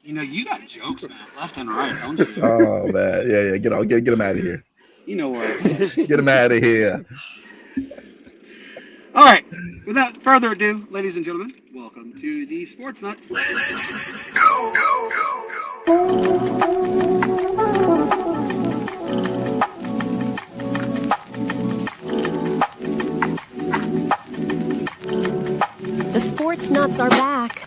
You got jokes, man, left and right, don't you? Oh man, yeah. Get him out of here. You know what? Get him out of here. All right. Without further ado, ladies and gentlemen, welcome to the Sportz Nuts. The Sportz Nuts are back.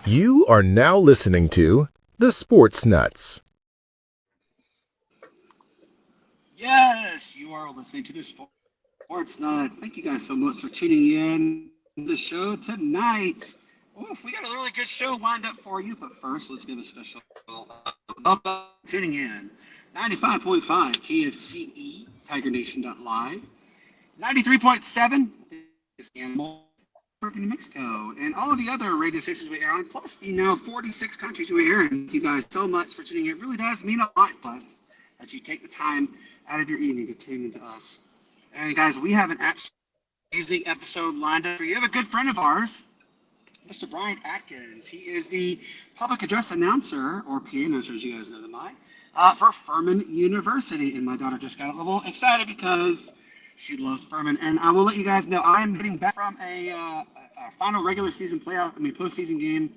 You are now listening to the Sportz Nuts. Yes, you are listening to the Sportz Nuts. Thank you guys so much for tuning in to the show tonight. Oof, we got a really good show lined up for you, but first, let's give a special welcome tuning in. 95.5 KFCE, TigerNation.live. 93.7 is Animal in Mexico, and all of the other radio stations we air on, plus the now 46 countries we air in. Thank you guys so much for tuning in. It really does mean a lot to us that you take the time out of your evening to tune into us. And guys, we have an absolutely amazing episode lined up for you. We have a good friend of ours, Mr. Brian Atkins. He is the public address announcer, or PA announcer, as you guys know them by, for Furman University. And my daughter just got a little excited because she loves Furman. And I will let you guys know I'm getting back from a final regular season postseason game.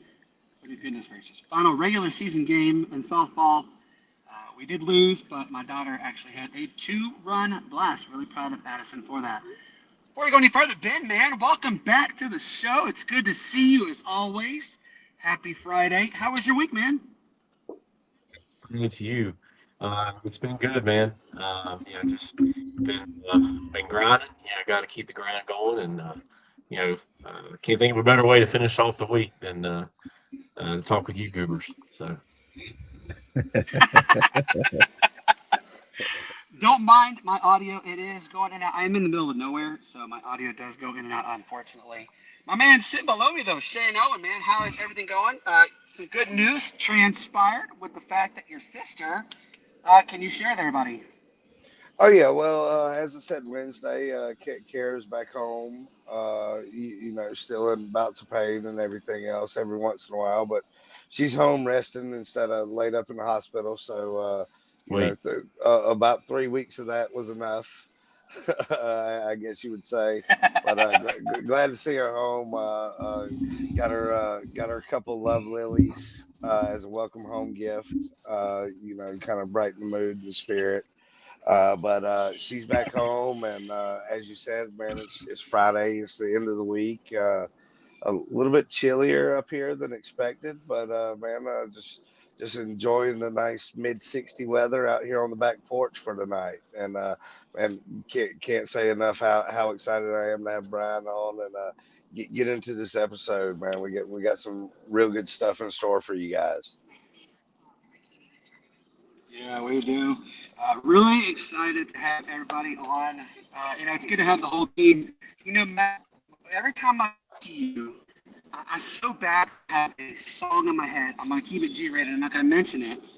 Oh, goodness gracious. Final regular season game in softball. We did lose, but my daughter actually had a 2-run blast. Really proud of Addison for that. Before we go any further, Ben, man, welcome back to the show. It's good to see you as always. Happy Friday. How was your week, man? Good to you. It's been good, man. Just been grinding. Got to keep the grind going, and can't think of a better way to finish off the week than to talk with you goobers. So. Don't mind my audio. It is going in and out. I'm in the middle of nowhere, so my audio does go in and out, unfortunately. My man sitting below me, though, Shane Owen, man, how is everything going? Some good news transpired with the fact that your sister, can you share with everybody? Oh yeah, well, as I said Wednesday, Kara's back home. Still in bouts of pain and everything else every once in a while, but she's home resting instead of laid up in the hospital. So, Wait. about 3 weeks of that was enough, I guess you would say. But glad to see her home. Got her a couple love lilies as a welcome home gift. Kind of brighten the mood and the spirit. But she's back home, and as you said, man, it's Friday. It's the end of the week. A little bit chillier up here than expected, but just enjoying the nice mid-60 weather out here on the back porch for tonight. And can't say enough how excited I am to have Brian on and get into this episode, man. We got some real good stuff in store for you guys. Yeah, we do. Really excited to have everybody on. It's good to have the whole team. Matt, every time I see you, I so bad have a song in my head. I'm going to keep it G-rated. I'm not going to mention it.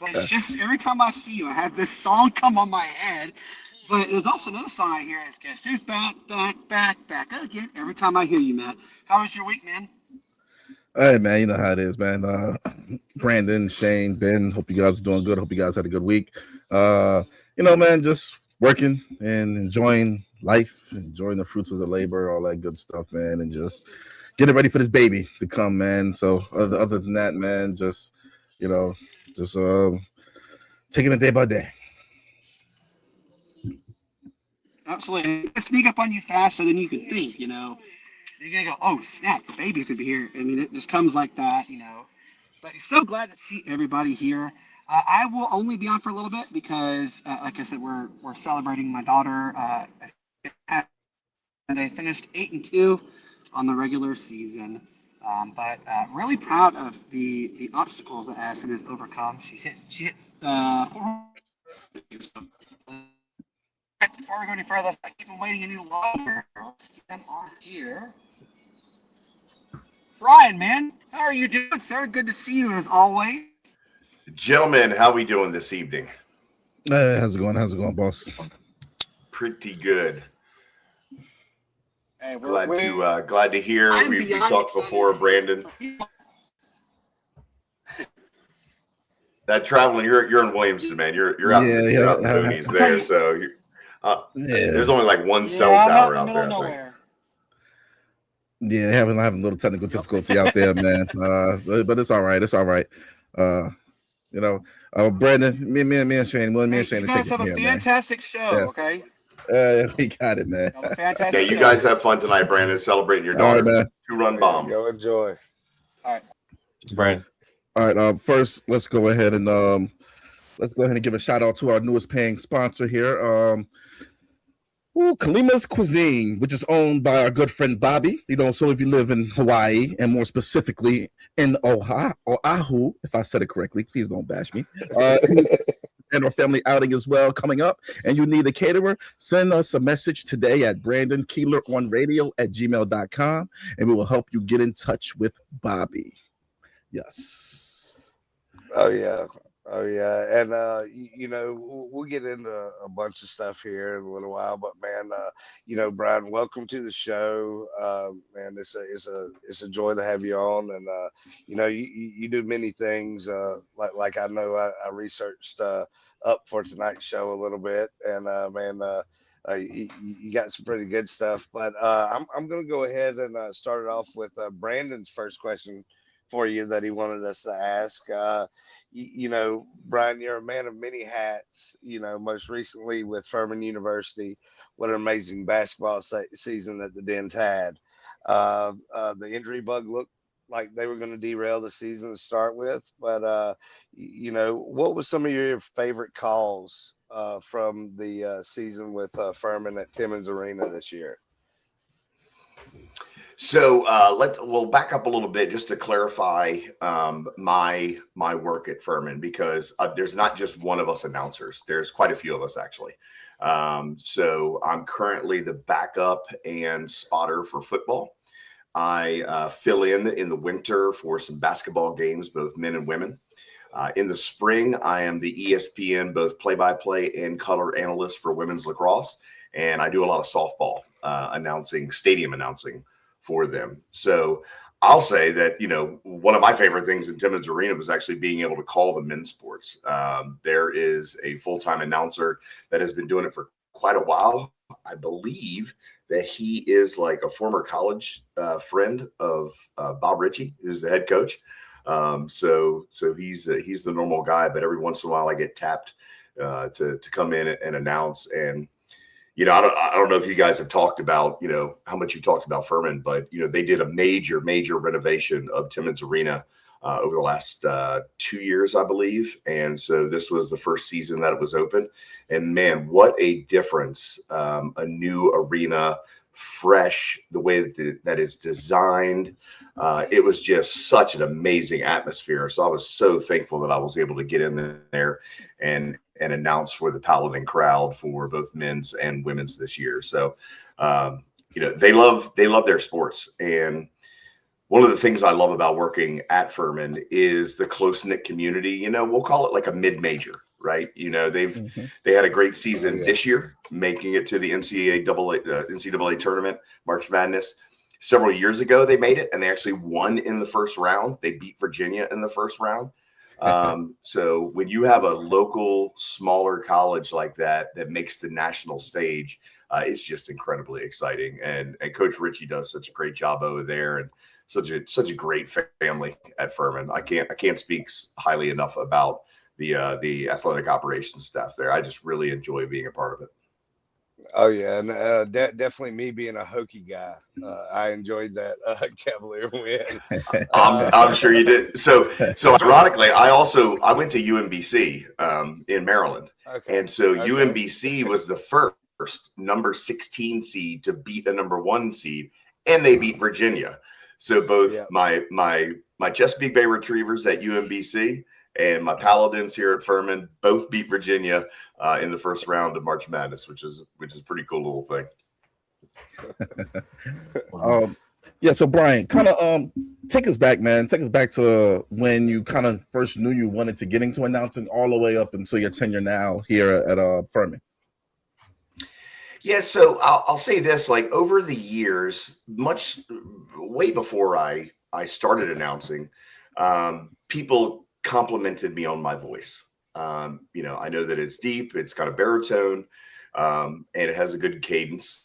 But it's just every time I see you, I have this song come on my head. But there's also another song I hear is Guess Who's Back again. Every time I hear you, Matt. How was your week, man? Hey, man, you know how it is, man. Brandon, Shane, Ben, hope you guys are doing good. Hope you guys had a good week. Man, just working and enjoying life, enjoying the fruits of the labor, all that good stuff, man, and just getting ready for this baby to come, man. So other than that, man, just taking it day by day. Absolutely. It sneak up on you faster than you can think, You're going to go, oh, snap, the baby's going to be here. I mean, it just comes like that, But so glad to see everybody here. I will only be on for a little bit because, like I said, we're celebrating my daughter. And they finished 8-2 on the regular season. But really proud of the obstacles that Addison has overcome. She hit 4. Before we go any further, let's not keep them waiting any longer. Let's get them on here. Brian, man, how are you doing, sir? Good to see you as always. Gentlemen, how we doing this evening? How's it going, boss? Pretty good. Hey, glad to hear. We talked before, Brandon. That traveling, you're in Williamston, man. You're out. You're out in the boonies there, so there's only like one cell tower out there. I think. Yeah, having a little technical difficulty out there, man. But it's all right. It's all right. Brandon, me and Shane, you guys have a fantastic show, okay? We got it, man. Yeah, you guys have fun tonight, Brandon. Celebrating your daughter. Right, 2-run bomb. Go enjoy. All right, Brian. All right. First, let's go ahead and give a shout out to our newest paying sponsor here. Kalima's Cuisine, which is owned by our good friend Bobby. So if you live in Hawaii and more specifically in Oahu, if I said it correctly, please don't bash me. And our family outing as well coming up, and you need a caterer, send us a message today at BrandonKeeler1radio@gmail.com, and we will help you get in touch with Bobby. Yes. Oh yeah, and we'll get into a bunch of stuff here in a little while, but man, Brian, welcome to the show. Man, it's a joy to have you on, and you do many things. Like I know I researched up for tonight's show a little bit, and you got some pretty good stuff. But I'm going to go ahead and start it off with Brandon's first question for you that he wanted us to ask. Brian, you're a man of many hats, most recently with Furman University. What an amazing basketball season that the Dens had. The injury bug looked like they were going to derail the season to start with. But, what was some of your favorite calls from the season with Furman at Timmons Arena this year? So we'll back up a little bit just to clarify my work at Furman, because there's not just one of us announcers. There's quite a few of us, actually. So I'm currently the backup and spotter for football. I fill in the winter for some basketball games, both men and women. In the spring, I am the ESPN, both play-by-play and color analyst for women's lacrosse. And I do a lot of softball stadium announcing for them. So I'll say that, one of my favorite things in Timmons Arena was actually being able to call the men's sports. There is a full-time announcer that has been doing it for quite a while. I believe that he is like a former college friend of Bob Ritchie, who's the head coach. So he's the normal guy, but every once in a while I get tapped to come in and announce. And I don't know if you guys have talked about, how much you talked about Furman, but, they did a major renovation of Timmons Arena over the last 2 years, I believe. And so this was the first season that it was open. And man, what a difference. A new arena, fresh, the way that it's designed. It was just such an amazing atmosphere. So I was so thankful that I was able to get in there and announce for the Paladin crowd for both men's and women's this year. So, they love their sports. And one of the things I love about working at Furman is the close-knit community. We'll call it like a mid-major. right? You know, Mm-hmm. they had a great season this year, making it to the NCAA tournament, March Madness. Several years ago, they made it, and they actually won in the first round. They beat Virginia in the first round. So when you have a local, smaller college like that makes the national stage, it's just incredibly exciting. And Coach Ritchie does such a great job over there, and such a great family at Furman. I can't speak highly enough about the athletic operations staff there. I just really enjoy being a part of it. Oh yeah, and definitely me being a Hokie guy, I enjoyed that Cavalier win. I'm sure you did. So ironically, I went to UMBC in Maryland, and so UMBC was the first number 16 seed to beat a number 1 seed, and they beat Virginia. So both my Chesapeake Bay Retrievers at UMBC and my Paladins here at Furman both beat Virginia in the first round of March Madness, which is a pretty cool little thing. Yeah, so Brian, kind of take us back, man. Take us back to when you kind of first knew you wanted to get into announcing, all the way up until your tenure now here at Furman. Yeah, so I'll say this: like over the years, way before I started announcing, people complimented me on my voice. You know, I know that it's deep, it's got a baritone, and it has a good cadence.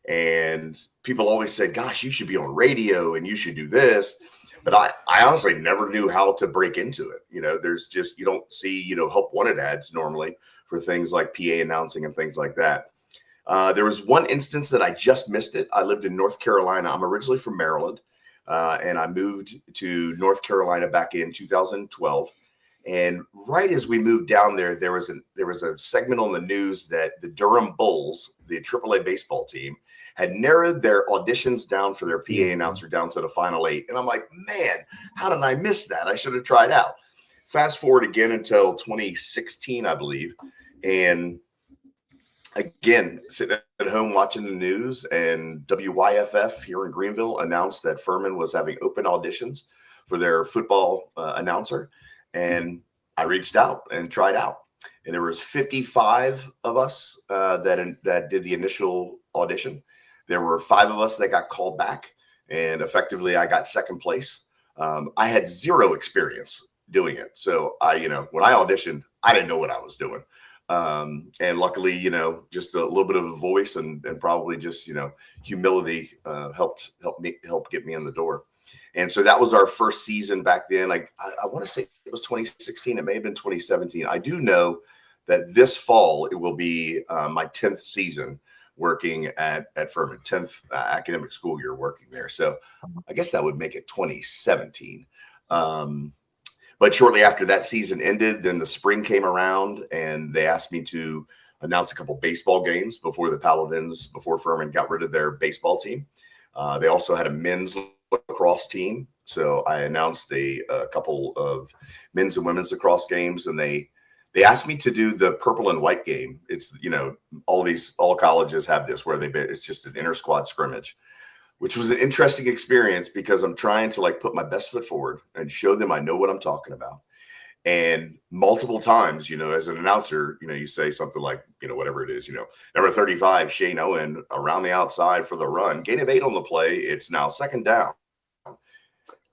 And people always said, gosh, you should be on radio and you should do this. But I honestly never knew how to break into it. You know, you don't see, help wanted ads normally for things like PA announcing and things like that. There was one instance that I just missed it. I lived in North Carolina. I'm originally from Maryland. And I moved to North Carolina back in 2012. And right as we moved down there, there was a segment on the news that the Durham Bulls, the AAA baseball team, had narrowed their auditions down for their PA announcer down to the final 8. And I'm like, man, how did I miss that? I should have tried out. Fast forward again until 2016, I believe. And again, sitting at home watching the news, and WYFF here in Greenville announced that Furman was having open auditions for their football announcer. And I reached out and tried out. And there was 55 of us that did the initial audition. There were 5 of us that got called back, and effectively I got second place. I had 0 experience doing it. So when I auditioned, I didn't know what I was doing. And luckily, just a little bit of a voice and probably just, humility helped get me in the door. And so that was our first season back then. I want to say it was 2016. It may have been 2017. I do know that this fall it will be my 10th season working at Furman, 10th academic school year working there. So I guess that would make it 2017. But shortly after that season ended, then the spring came around and they asked me to announce a couple baseball games before Furman got rid of their baseball team. They also had a men's lacrosse team. So I announced a couple of men's and women's lacrosse games, and they asked me to do the purple and white game. It's, all colleges have this where it's just an inter squad scrimmage, which was an interesting experience because I'm trying to put my best foot forward and show them I know what I'm talking about. And multiple times, as an announcer, you say something like, whatever it is, number 35, Shane Owen around the outside for the run, gain of 8 on the play. It's now second down.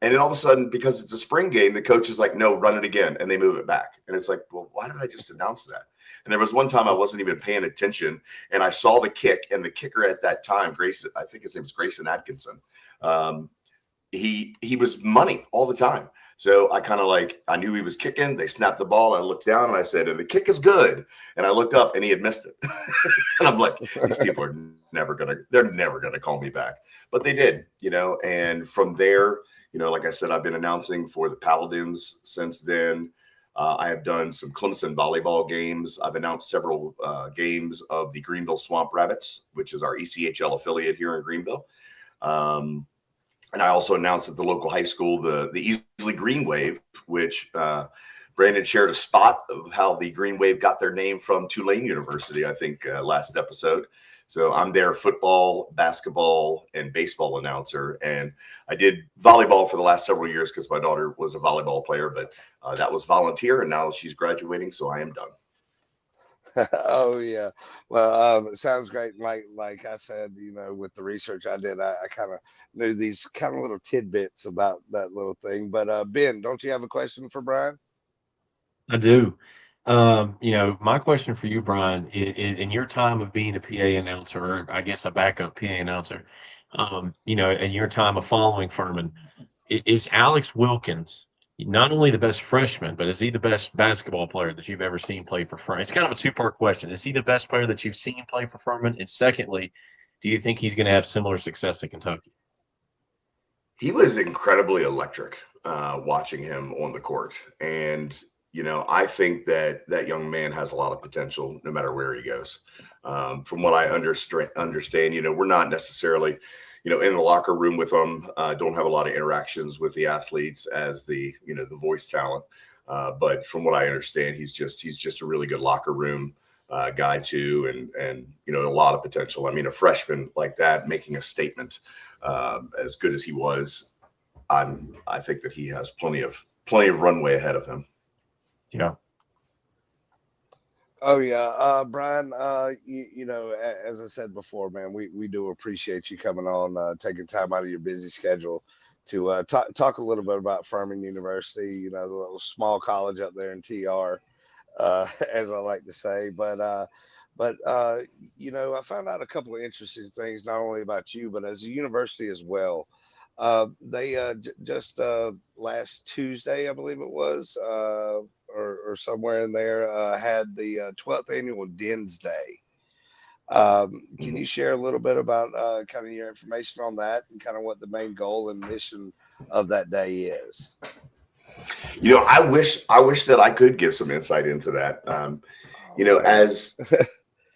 And then all of a sudden, because it's a spring game, the coach is like, no, run it again. And they move it back. And it's like, well, why did I just announce that? And there was one time I wasn't even paying attention, and I saw the kick, and the kicker at that time, I think his name was Grayson Atkinson. He was money all the time. So I kind of I knew he was kicking. They snapped the ball. I looked down and I said, and the kick is good. And I looked up and he had missed it. And I'm like, these people are never going to call me back. But they did, and from there, like I said, I've been announcing for the Paladins since then. I have done some Clemson volleyball games. I've announced several games of the Greenville Swamp Rabbits, which is our ECHL affiliate here in Greenville. And I also announced at the local high school the Easley Green Wave, which Brandon shared a spot of how the Green Wave got their name from Tulane University, I think, last episode. So I'm their football, basketball, and baseball announcer. And I did volleyball for the last several years because my daughter was a volleyball player, but that was volunteer, and now she's graduating, so I am done. Oh yeah, well, it sounds great. Like I said, with the research I did, I kind of knew these kind of little tidbits about that little thing. But Ben, don't you have a question for Brian? I do. My question for you, Brian, in your time of being a PA announcer, or I guess a backup PA announcer, in your time of following Furman, is Alex Wilkins not only the best freshman, but is he the best basketball player that you've ever seen play for Furman? It's kind of a two-part question. Is he the best player that you've seen play for Furman? And secondly, do you think he's going to have similar success at Kentucky? He was incredibly electric watching him on the court. And, I think that young man has a lot of potential no matter where he goes. From what I understand, we're not necessarily – in the locker room with them, don't have a lot of interactions with the athletes as the voice talent. But from what I understand, he's just a really good locker room guy too. And a lot of potential. I mean, a freshman like that making a statement as good as he was, I think that he has plenty of runway ahead of him. Yeah. Oh yeah, Brian. As I said before, man, we do appreciate you coming on, taking time out of your busy schedule to talk a little bit about Furman University. The little small college up there in TR, as I like to say. But I found out a couple of interesting things, not only about you, but as a university as well. They just last Tuesday, I believe it was, or somewhere in there, had the 12th annual Dens Day. Can you share a little bit about kind of your information on that and kind of what the main goal and mission of that day is? I wish that I could give some insight into that.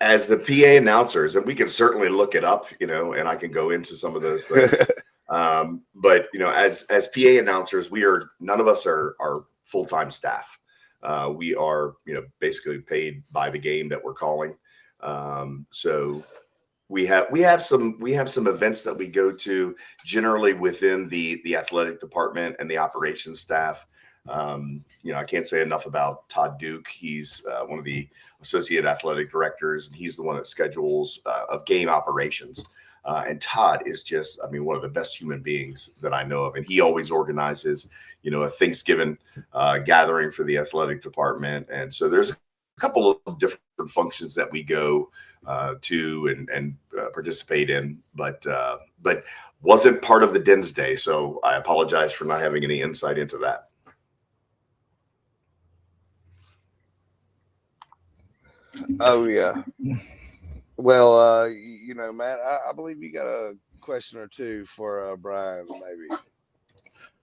As the PA announcers, and we can certainly look it up, and I can go into some of those things. But as PA announcers, none of us are full-time staff. We are, basically paid by the game that we're calling. So we have some events that we go to generally within the athletic department and the operations staff. I can't say enough about Todd Duke. He's one of the associate athletic directors, and he's the one that schedules of game operations. And Todd is just, one of the best human beings that I know of. And he always organizes, a Thanksgiving gathering for the athletic department. And so there's a couple of different functions that we go to and participate in, but wasn't part of the Dens Day. So I apologize for not having any insight into that. Oh, yeah. Well, Matt, I believe you got a question or two for Brian, maybe.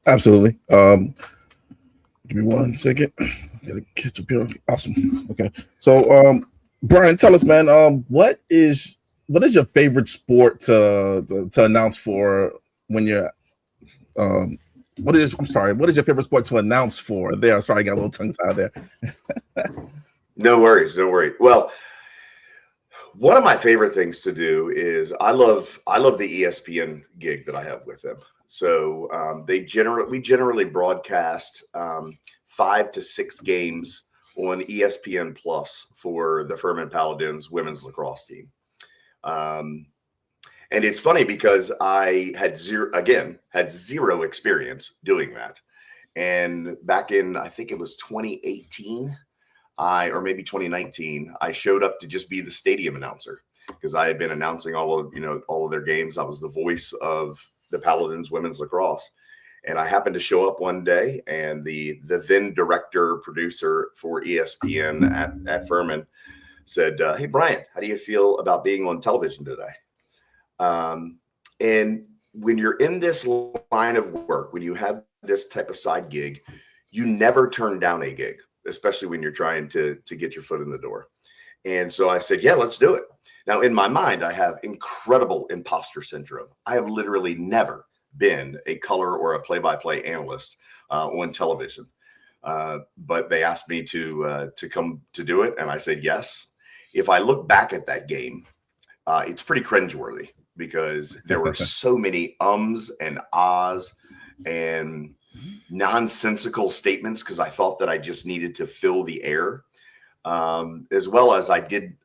Absolutely. Give me 1 second. Gotta catch up here. Awesome. Okay. So, Brian, tell us, man, what is your favorite sport to announce for when you're what is your favorite sport to announce for? There, sorry, I got a little tongue tied there. No worries. Well, one of my favorite things to do is I love the ESPN gig that I have with them. So we generally broadcast 5 to 6 games on ESPN Plus for the Furman Paladins women's lacrosse team. And it's funny because I had zero experience doing that. And back in, I think it was 2018, or maybe 2019, I showed up to just be the stadium announcer because I had been announcing all of their games. I was the voice of the Paladins women's lacrosse. And I happened to show up one day, and the then director producer for ESPN at Furman said, "Hey, Brian, how do you feel about being on television today?" And when you're in this line of work, when you have this type of side gig, you never turn down a gig, especially when you're trying to get your foot in the door. And so I said, "Yeah, let's do it." Now, in my mind, I have incredible imposter syndrome. I have literally never been a color or a play-by-play analyst on television. but they asked me to come to do it, and I said yes. If I look back at that game, it's pretty cringeworthy because there were so many ums and ahs and nonsensical statements because I thought that I just needed to fill the air, as well as I did.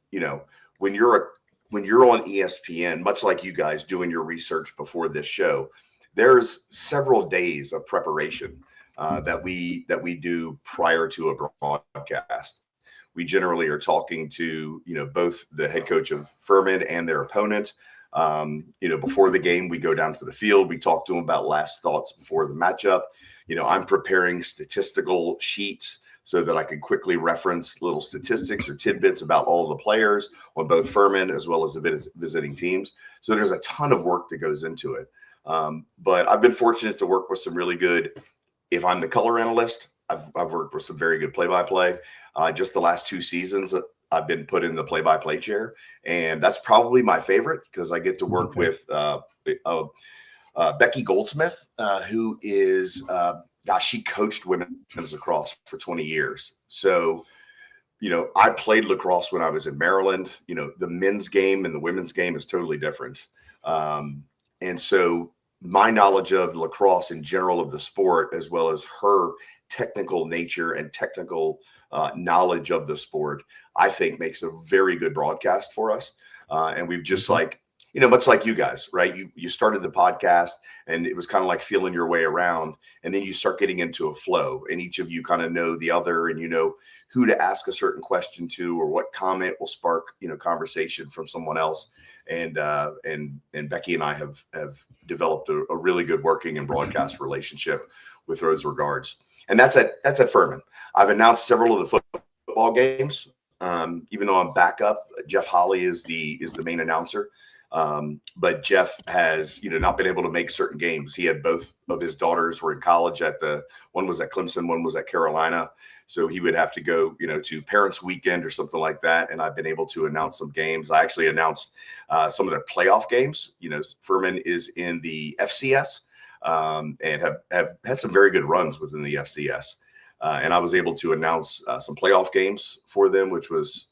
When you're on ESPN, much like you guys doing your research before this show, there's several days of preparation that we do prior to a broadcast. We generally are talking to both the head coach of Furman and their opponent. Before the game, we go down to the field. We talk to them about last thoughts before the matchup. I'm preparing statistical sheets so that I can quickly reference little statistics or tidbits about all the players on both Furman as well as the visiting teams. So there's a ton of work that goes into it. But I've been fortunate to work with some really good, if I'm the color analyst, I've worked with some very good play-by-play. Just the last 2 seasons, I've been put in the play-by-play chair, and that's probably my favorite because I get to work with Becky Goldsmith, who is she coached women's lacrosse for 20 years. So, I played lacrosse when I was in Maryland. The men's game and the women's game is totally different. And so my knowledge of lacrosse in general of the sport, as well as her technical nature and technical knowledge of the sport, I think makes a very good broadcast for us. And we've just much like you guys, right? You started the podcast and it was kind of like feeling your way around, and then you start getting into a flow, and each of you kind of know the other, and who to ask a certain question to, or what comment will spark, conversation from someone else. And Becky and I have developed a really good working and broadcast relationship with those regards. And that's at Furman. I've announced several of the football games. Even though I'm backup, Jeff Holly is the main announcer. But Jeff has, not been able to make certain games. He had both of his daughters were in college one was at Clemson, one was at Carolina. So he would have to go, to Parents Weekend or something like that. And I've been able to announce some games. I actually announced some of their playoff games. Furman is in the FCS and have had some very good runs within the FCS. And I was able to announce some playoff games for them, which was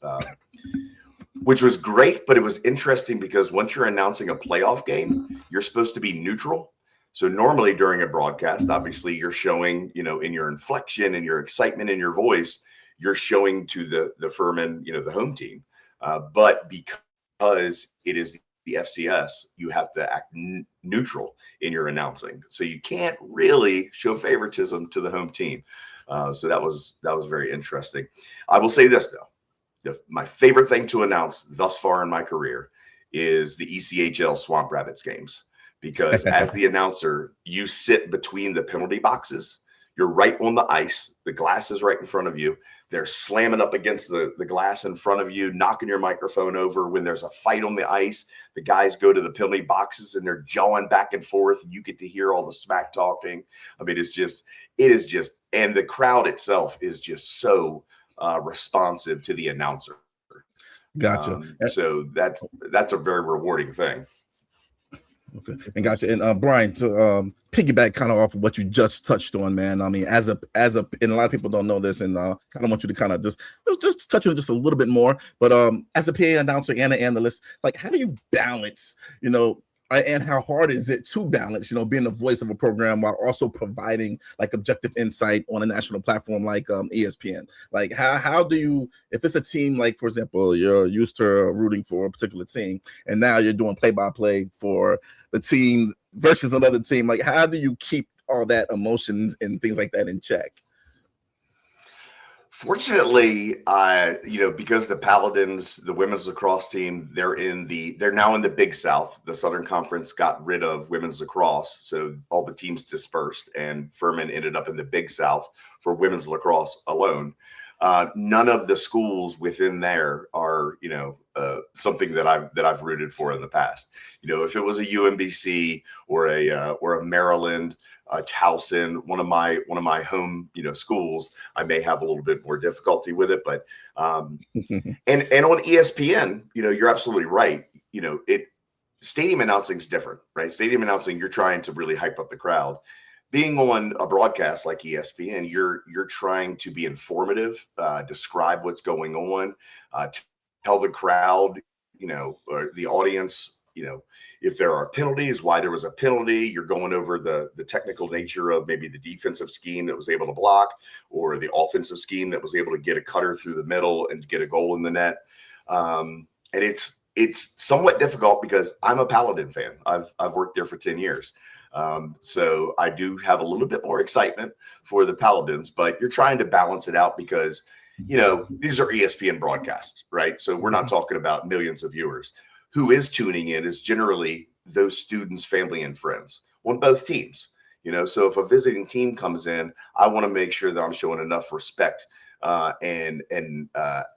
great. But it was interesting because once you're announcing a playoff game, you're supposed to be neutral. So normally during a broadcast, obviously you're showing, in your inflection and your excitement in your voice, you're showing to the Furman, the home team. But because it is the FCS, you have to act neutral in your announcing. So you can't really show favoritism to the home team. So that was very interesting. I will say this though. My favorite thing to announce thus far in my career is the ECHL Swamp Rabbits games, because as the announcer, you sit between the penalty boxes. You're right on the ice. The glass is right in front of you. They're slamming up against the glass in front of you, knocking your microphone over. When there's a fight on the ice, the guys go to the penalty boxes and they're jawing back and forth. And you get to hear all the smack talking. I mean, it is just, and the crowd itself is just so responsive to the announcer. Gotcha. So that's a very rewarding thing. Okay, and gotcha. And Brian, to piggyback kind of off of what you just touched on, man. I mean, as a, and a lot of people don't know this, and kind of want you to kind of just touch on it just a little bit more. But as a PA announcer and an analyst, like, how do you balance, and how hard is it to balance, being the voice of a program while also providing like objective insight on a national platform like ESPN? Like, how do you, if it's a team, like, for example, you're used to rooting for a particular team and now you're doing play-by-play for the team versus another team, like, how do you keep all that emotions and things like that in check? Fortunately, because the Paladins, the women's lacrosse team, they're now in the Big South. The Southern Conference got rid of women's lacrosse, so all the teams dispersed, and Furman ended up in the Big South for women's lacrosse alone. None of the schools within there are, something that I've rooted for in the past. If it was a UMBC or a Maryland, Towson, one of my home, schools, I may have a little bit more difficulty with it. But and on ESPN, you're absolutely right. Stadium announcing is different, right? Stadium announcing, you're trying to really hype up the crowd. being on a broadcast like ESPN, you're trying to be informative, describe what's going on, tell the crowd, or the audience, if there are penalties, why there was a penalty. You're going over the technical nature of maybe the defensive scheme that was able to block, or the offensive scheme that was able to get a cutter through the middle and get a goal in the net. And it's somewhat difficult because I'm a Paladin fan. I've worked there for 10 years. So I do have a little bit more excitement for the Paladins, but you're trying to balance it out because, these are ESPN broadcasts, right? So we're not talking about millions of viewers. Who is tuning in is generally those students, family, and friends on both teams. So if a visiting team comes in, I want to make sure that I'm showing enough respect and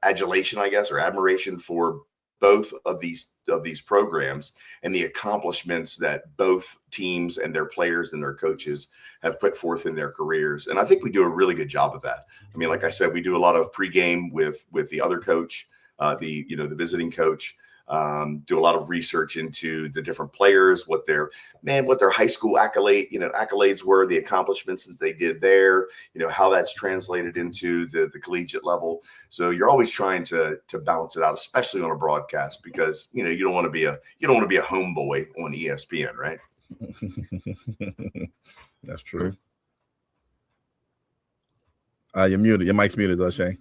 adulation, I guess, or admiration for both of these programs and the accomplishments that both teams and their players and their coaches have put forth in their careers. And I think we do a really good job of that. I mean, like I said, we do a lot of pregame with the other coach, the visiting coach. Do a lot of research into the different players, what their high school accolades were, the accomplishments that they did there, how that's translated into the collegiate level. So you're always trying to balance it out, especially on a broadcast, because you don't want to be a homeboy on ESPN, right? That's true. You're muted. Your mic's muted, though, Shane.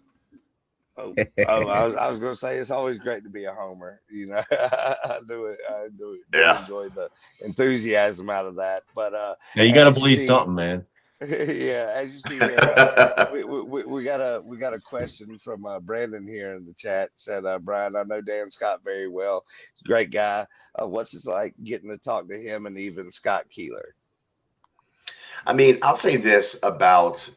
I was going to say it's always great to be a homer. I do enjoy the enthusiasm out of that. But yeah, you got to believe something, man. Yeah, as you see, we got a question from Brandon here in the chat. Said, Brian, I know Dan Scott very well. He's a great guy. What's it like getting to talk to him and even Scott Keeler? I mean, I'll say this about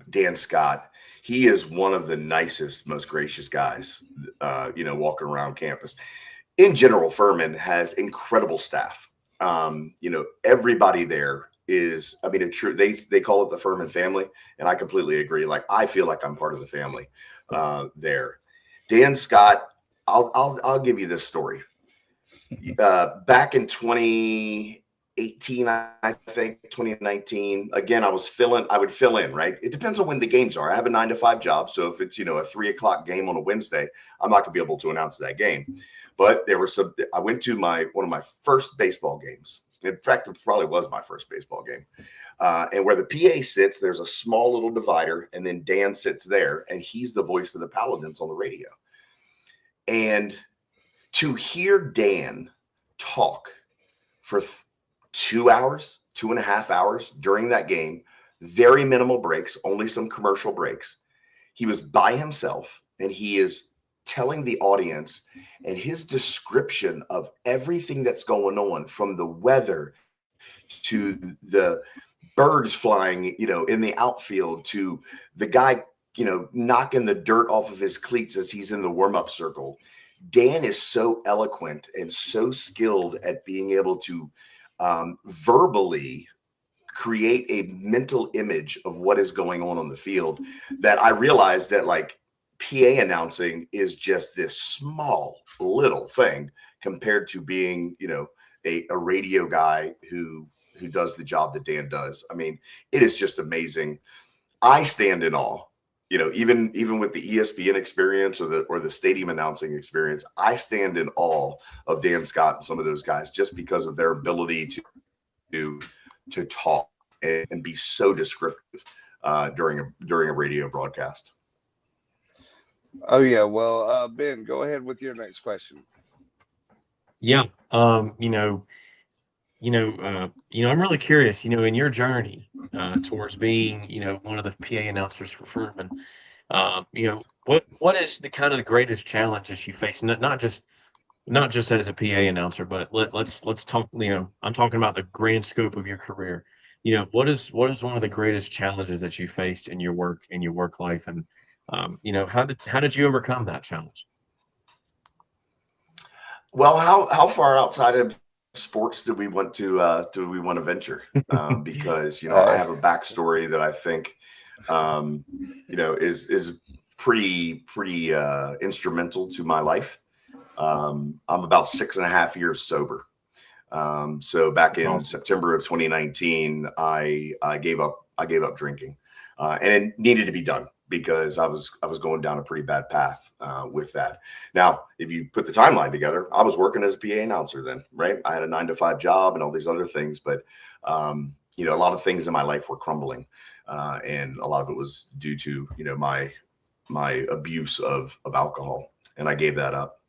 Dan Scott. He is one of the nicest, most gracious guys, walking around campus. In general, Furman has incredible staff. Everybody there is, they call it the Furman family, and I completely agree. Like, I feel like I'm part of the family there. Dan Scott, I'll give you this story. Back in 2018, I think 2019. Again, I would fill in, right? It depends on when the games are. I have a 9 to 5 job. So if it's, a 3:00 game on a Wednesday, I'm not gonna be able to announce that game. But I went to one of my first baseball games. In fact, it probably was my first baseball game. And where the PA sits, there's a small little divider, and then Dan sits there, and he's the voice of the Paladins on the radio. And to hear Dan talk for 2 hours, 2.5 hours during that game, very minimal breaks, only some commercial breaks. He was by himself, and he is telling the audience, and his description of everything that's going on, from the weather to the birds flying, in the outfield, to the guy, knocking the dirt off of his cleats as he's in the warm-up circle. Dan is so eloquent and so skilled at being able to verbally create a mental image of what is going on the field, that I realized that, like, PA announcing is just this small little thing compared to being, a radio guy who does the job that Dan does. I mean, it is just amazing. I stand in awe, even with the ESPN experience or the stadium announcing experience. I stand in awe of Dan Scott and some of those guys, just because of their ability to talk and be so descriptive during a radio broadcast. Oh yeah, well, Ben, go ahead with your next question. Yeah, I'm really curious, in your journey towards being, one of the PA announcers for Furman, what is the kind of the greatest challenge that you face? Not just as a PA announcer, but let's talk. I'm talking about the grand scope of your career. What is one of the greatest challenges that you faced in your work life, and how did you overcome that challenge? Well, how far outside of sports do we want to venture? Because I have a backstory that I think is pretty instrumental to my life. I'm about 6.5 years sober. So back That's in awesome. September of 2019, I gave up drinking, and it needed to be done because I was going down a pretty bad path with that. Now, if you put the timeline together, I was working as a PA announcer then, right? I had a 9-to-5 job and all these other things, but you know, a lot of things in my life were crumbling, and a lot of it was due to, you know, my abuse of alcohol, and I gave that up.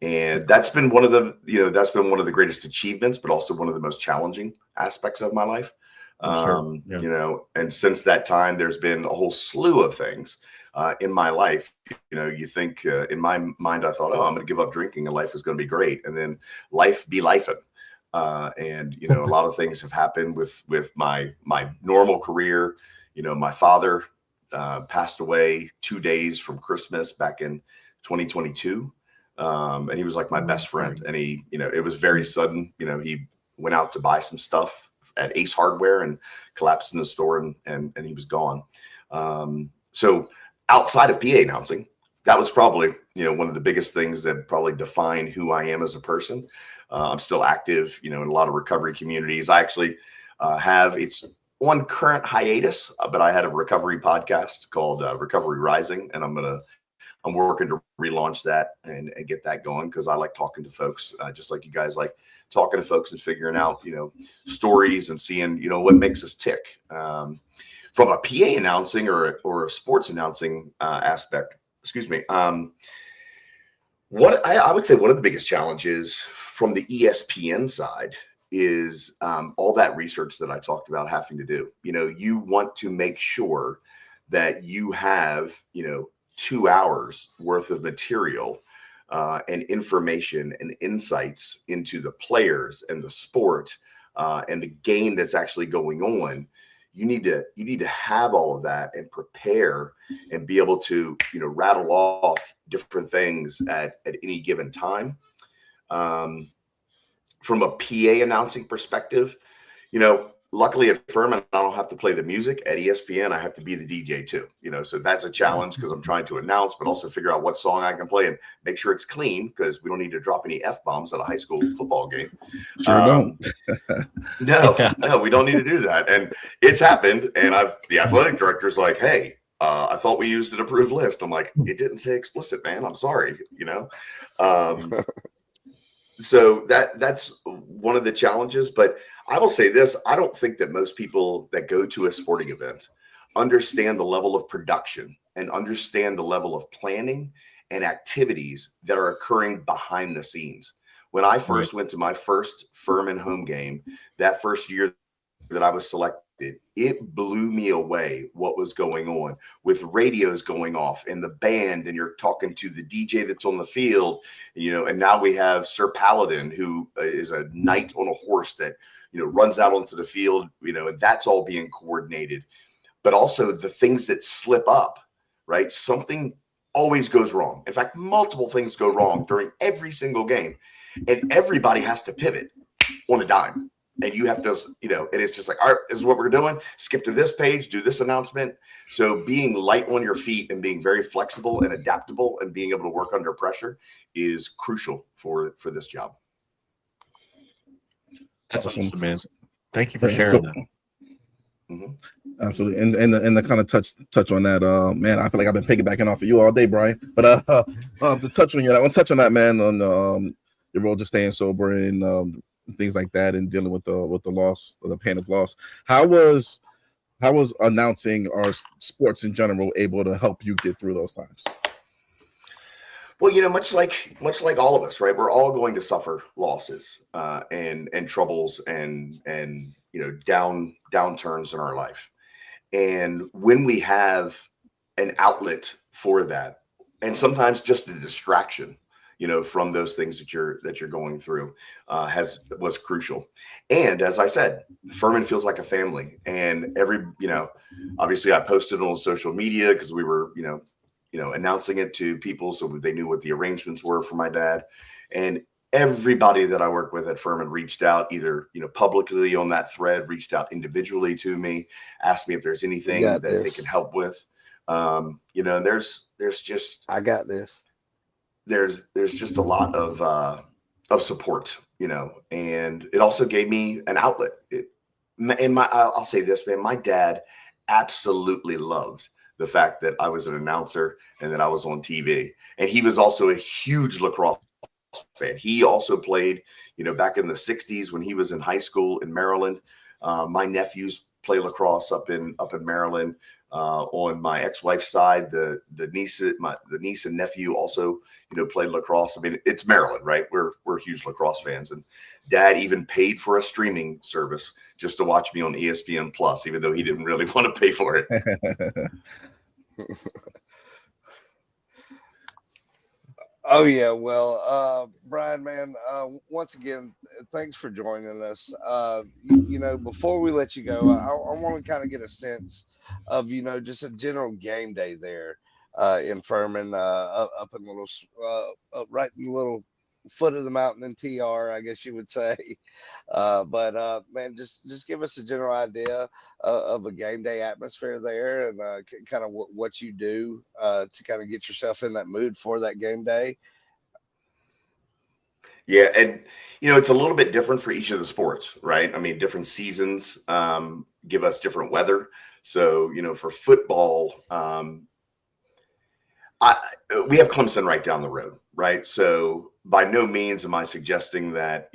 And that's been one of the, you know, that's been one of the greatest achievements, but also one of the most challenging aspects of my life. Sure. Yeah. You know, and since that time, there's been a whole slew of things in my life. You know, you think in my mind, I thought, oh, I'm going to give up drinking and life is going to be great. And then life be lifing. And, you know, a lot of things have happened with my normal career. You know, my father passed away 2 days from Christmas back in 2022. And he was like my best friend. And he, you know, it was very sudden. You know, he went out to buy some stuff at Ace Hardware and collapsed in the store, and he was gone. So outside of PA announcing, that was probably, you know, one of the biggest things that probably defined who I am as a person. I'm still active, you know, in a lot of recovery communities. I actually have, it's on current hiatus, but I had a recovery podcast called Recovery Rising, and I'm working to relaunch that and get that going because I like talking to folks, just like you guys like talking to folks and figuring out, you know, stories and seeing, you know, what makes us tick. From a PA announcing or a sports announcing aspect, excuse me. What I would say one of the biggest challenges from the ESPN side is all that research that I talked about having to do. You know, you want to make sure that you have, you know, 2 hours worth of material and information and insights into the players and the sport and the game that's actually going on. You need to have all of that and prepare and be able to, you know, rattle off different things at any given time. From a PA announcing perspective, you know, luckily at Furman, I don't have to play the music. At ESPN, I have to be the DJ too, you know, so that's a challenge because I'm trying to announce, but also figure out what song I can play and make sure it's clean because we don't need to drop any F-bombs at a high school football game. Sure don't. No, we don't need to do that. And it's happened. And the athletic director's like, hey, I thought we used an approved list. I'm like, it didn't say explicit, man. I'm sorry, you know? So that's one of the challenges, but I will say this. I don't think that most people that go to a sporting event understand the level of production and understand the level of planning and activities that are occurring behind the scenes. When I first went to my first Furman home game, that first year that I was selected, it blew me away what was going on with radios going off and the band, and you're talking to the DJ that's on the field, you know, and now we have Sir Paladin, who is a knight on a horse that, you know, runs out onto the field, you know, and that's all being coordinated. But also the things that slip up, right? Something always goes wrong. In fact, multiple things go wrong during every single game, and everybody has to pivot on a dime. And you have to, you know, and it's just like, all right, this is what we're doing. Skip to this page, do this announcement. So being light on your feet and being very flexible and adaptable and being able to work under pressure is crucial for this job. That's awesome, man. Thank you for sharing that. Mm-hmm. Absolutely, and to kind of touch on that, man, I feel like I've been piggybacking off of you all day, Brian. But to touch on you, I want to touch on that, man, on your role just staying sober and things like that, and dealing with the loss or the pain of loss. How was announcing or sports in general able to help you get through those times? Well, you know, much like all of us, right? We're all going to suffer losses and troubles and you know, downturns in our life. And when we have an outlet for that, and sometimes just a distraction, you know, from those things that you're going through, was crucial. And as I said, Furman feels like a family. And you know, obviously I posted on social media because we were, you know, announcing it to people so they knew what the arrangements were for my dad. And everybody that I work with at Furman reached out, either, you know, publicly on that thread, reached out individually to me, asked me if there's anything that they can help with. You know, there's just, I got this. There's just a lot of support, and it also gave me an outlet. I'll say this, man, my dad absolutely loved the fact that I was an announcer and that I was on TV. And he was also a huge lacrosse fan. He also played, back in the 60s when he was in high school in Maryland. My nephews play lacrosse up in Maryland. On my ex-wife's side, the niece and nephew also, played lacrosse. I mean, it's Maryland, right? We're huge lacrosse fans, and Dad even paid for a streaming service just to watch me on ESPN Plus, even though he didn't really want to pay for it. Oh yeah, well, Brian, man, once again, thanks for joining us. Before we let you go, I want to kind of get a sense of, just a general game day there in Furman, up in the little, right in the little foot of the mountain in TR, I guess you would say. But man, just give us a general idea of a game day atmosphere there, and kind of what you do to kind of get yourself in that mood for that game day. Yeah, and it's a little bit different for each of the sports, right? I mean, different seasons give us different weather. So, for football, we have Clemson right down the road, right? So by no means am I suggesting that,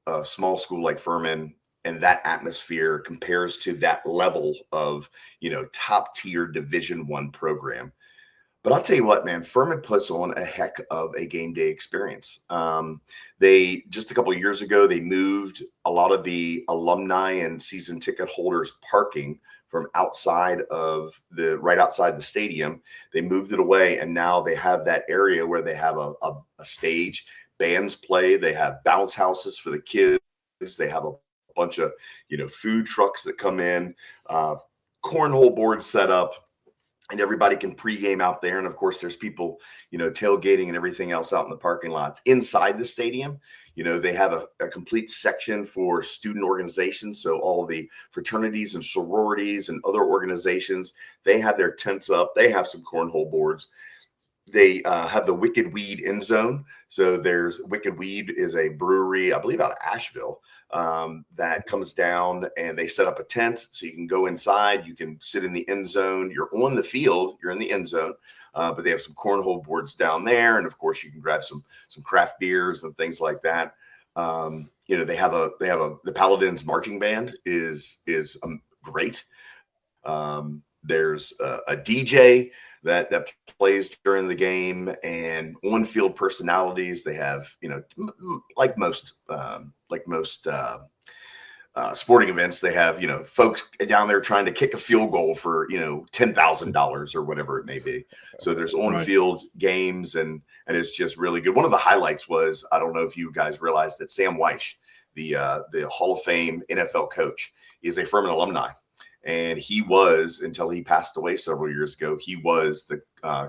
a small school like Furman and that atmosphere compares to that level of, top tier Division I program. But I'll tell you what, man, Furman puts on a heck of a game day experience. They just a couple of years ago, they moved a lot of the alumni and season ticket holders parking from right outside the stadium. They moved it away, and now they have that area where they have a stage, bands play, they have bounce houses for the kids, they have a bunch of food trucks that come in, cornhole boards set up, and everybody can pregame out there. And of course, there's people, tailgating and everything else out in the parking lots. Inside the stadium, they have a complete section for student organizations. So all of the fraternities and sororities and other organizations, they have their tents up. They have some cornhole boards. They have the Wicked Weed End Zone. So there's Wicked Weed is a brewery, I believe, out of Asheville, that comes down, and they set up a tent so you can go inside. You can sit in the end zone. You're on the field. You're in the end zone, but they have some cornhole boards down there, and of course you can grab some craft beers and things like that. They have the Paladins marching band is great. There's a DJ that plays during the game, and on-field personalities. They have, like most sporting events, they have, folks down there trying to kick a field goal for, $10,000 or whatever it may be. So there's on-field games, and it's just really good. One of the highlights was, I don't know if you guys realized that Sam Weish, the Hall of Fame NFL coach, is a Furman alumni. And he was, until he passed away several years ago, he was the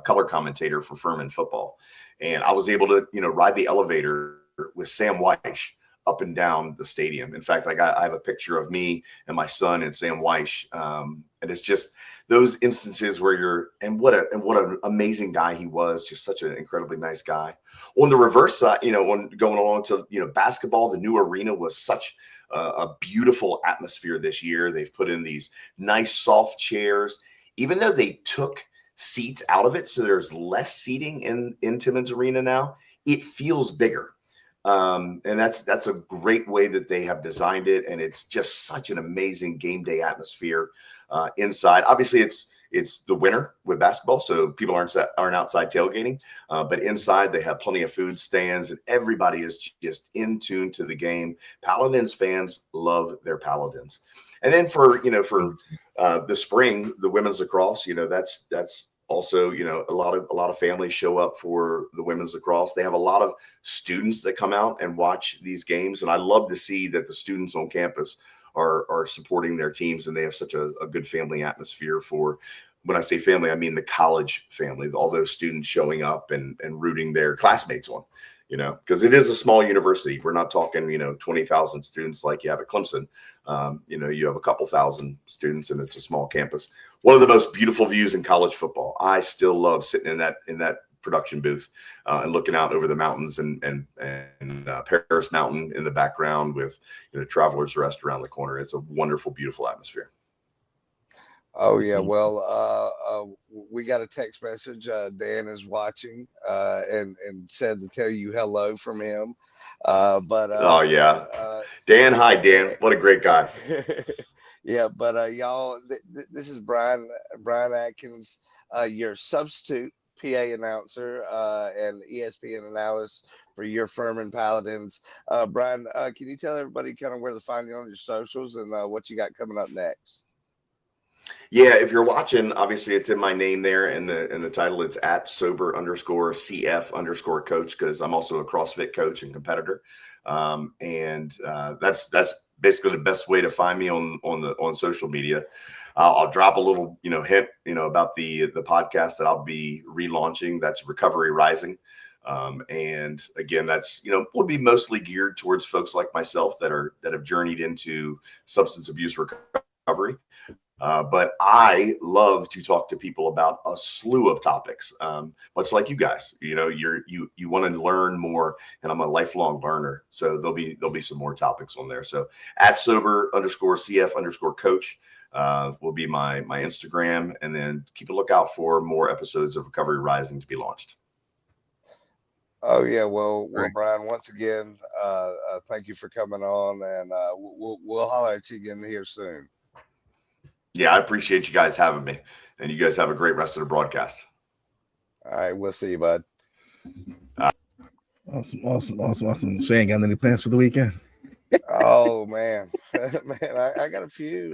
color commentator for Furman football. And I was able to, ride the elevator with Sam Weish up and down the stadium. In fact, I have a picture of me and my son and Sam Weish. And it's just those instances where what an amazing guy he was, just such an incredibly nice guy. On the reverse side, on going along to, basketball, the new arena was such a beautiful atmosphere this year. They've put in these nice soft chairs, even though they took seats out of it. So there's less seating in Timmons Arena now. It feels bigger. And that's a great way that they have designed it. And it's just such an amazing game day atmosphere inside. Obviously it's the winter with basketball, so people aren't outside tailgating, but inside they have plenty of food stands, and everybody is just in tune to the game. Paladins fans love their Paladins. And then for the spring, the women's lacrosse, that's also, a lot of families show up for the women's lacrosse. They have a lot of students that come out and watch these games, and I love to see that the students on campus are supporting their teams, and they have such a good family atmosphere. For, when I say family, I mean the college family, all those students showing up and rooting their classmates on, because it is a small university. We're not talking, 20,000 students like you have at Clemson. You have a couple thousand students, and it's a small campus. One of the most beautiful views in college football. I still love sitting in that production booth and looking out over the mountains and Paris Mountain in the background with Travelers Rest around the corner. It's a wonderful, beautiful atmosphere. Oh yeah, well, we got a text message. Dan is watching and said to tell you hello from him. Oh yeah, Dan. Hi, Dan. What a great guy. Yeah, but y'all, this is Brian Atkins, your substitute PA announcer and ESPN analyst for your Furman Paladins. Brian, can you tell everybody kind of where to find you on your socials and what you got coming up next? Yeah, if you're watching, obviously it's in my name there in the title. It's at sober_CF_coach, because I'm also a CrossFit coach and competitor. That's basically the best way to find me on social media. I'll drop a little hint about the podcast that I'll be relaunching. That's Recovery Rising. And again, that's will be mostly geared towards folks like myself that have journeyed into substance abuse recovery. But I love to talk to people about a slew of topics, much like you guys. You want to learn more, and I'm a lifelong learner, so there'll be some more topics on there. So at sober_CF_coach will be my Instagram, and then keep a lookout for more episodes of Recovery Rising to be launched. Oh yeah, well, Brian, once again, thank you for coming on, and we'll holler at you again here soon. Yeah, I appreciate you guys having me, and you guys have a great rest of the broadcast. All right, we'll see you, bud. Awesome. Shane, got any plans for the weekend? Oh man, I got a few,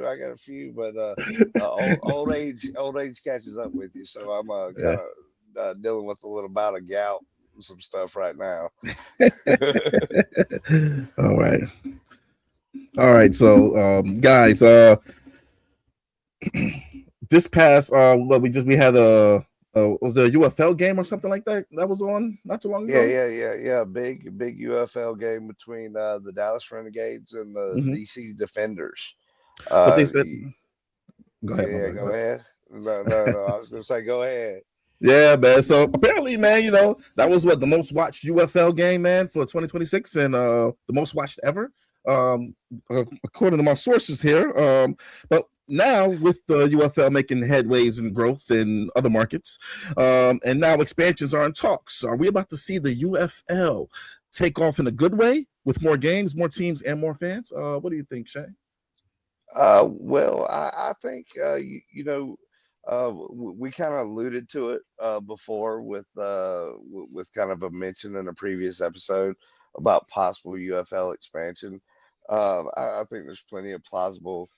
but old age catches up with you, so I'm kind of dealing with a little bout of gout and some stuff right now. All right. So, guys, this past we had was there a UFL game or something like that was on not too long ago? Yeah. Big UFL game between the Dallas Renegades and the DC Defenders. But they said, go ahead. Yeah, go ahead. No. I was gonna say, go ahead. Yeah, man. So apparently, man, that was the most watched UFL game, man, for 2026, and the most watched ever, according to my sources here. But now with the UFL making headways and growth in other markets, and now expansions are in talks. Are we about to see the UFL take off in a good way with more games, more teams, and more fans? What do you think, Shane? Well, I think we kind of alluded to it before with kind of a mention in a previous episode about possible UFL expansion. I think there's plenty of plausible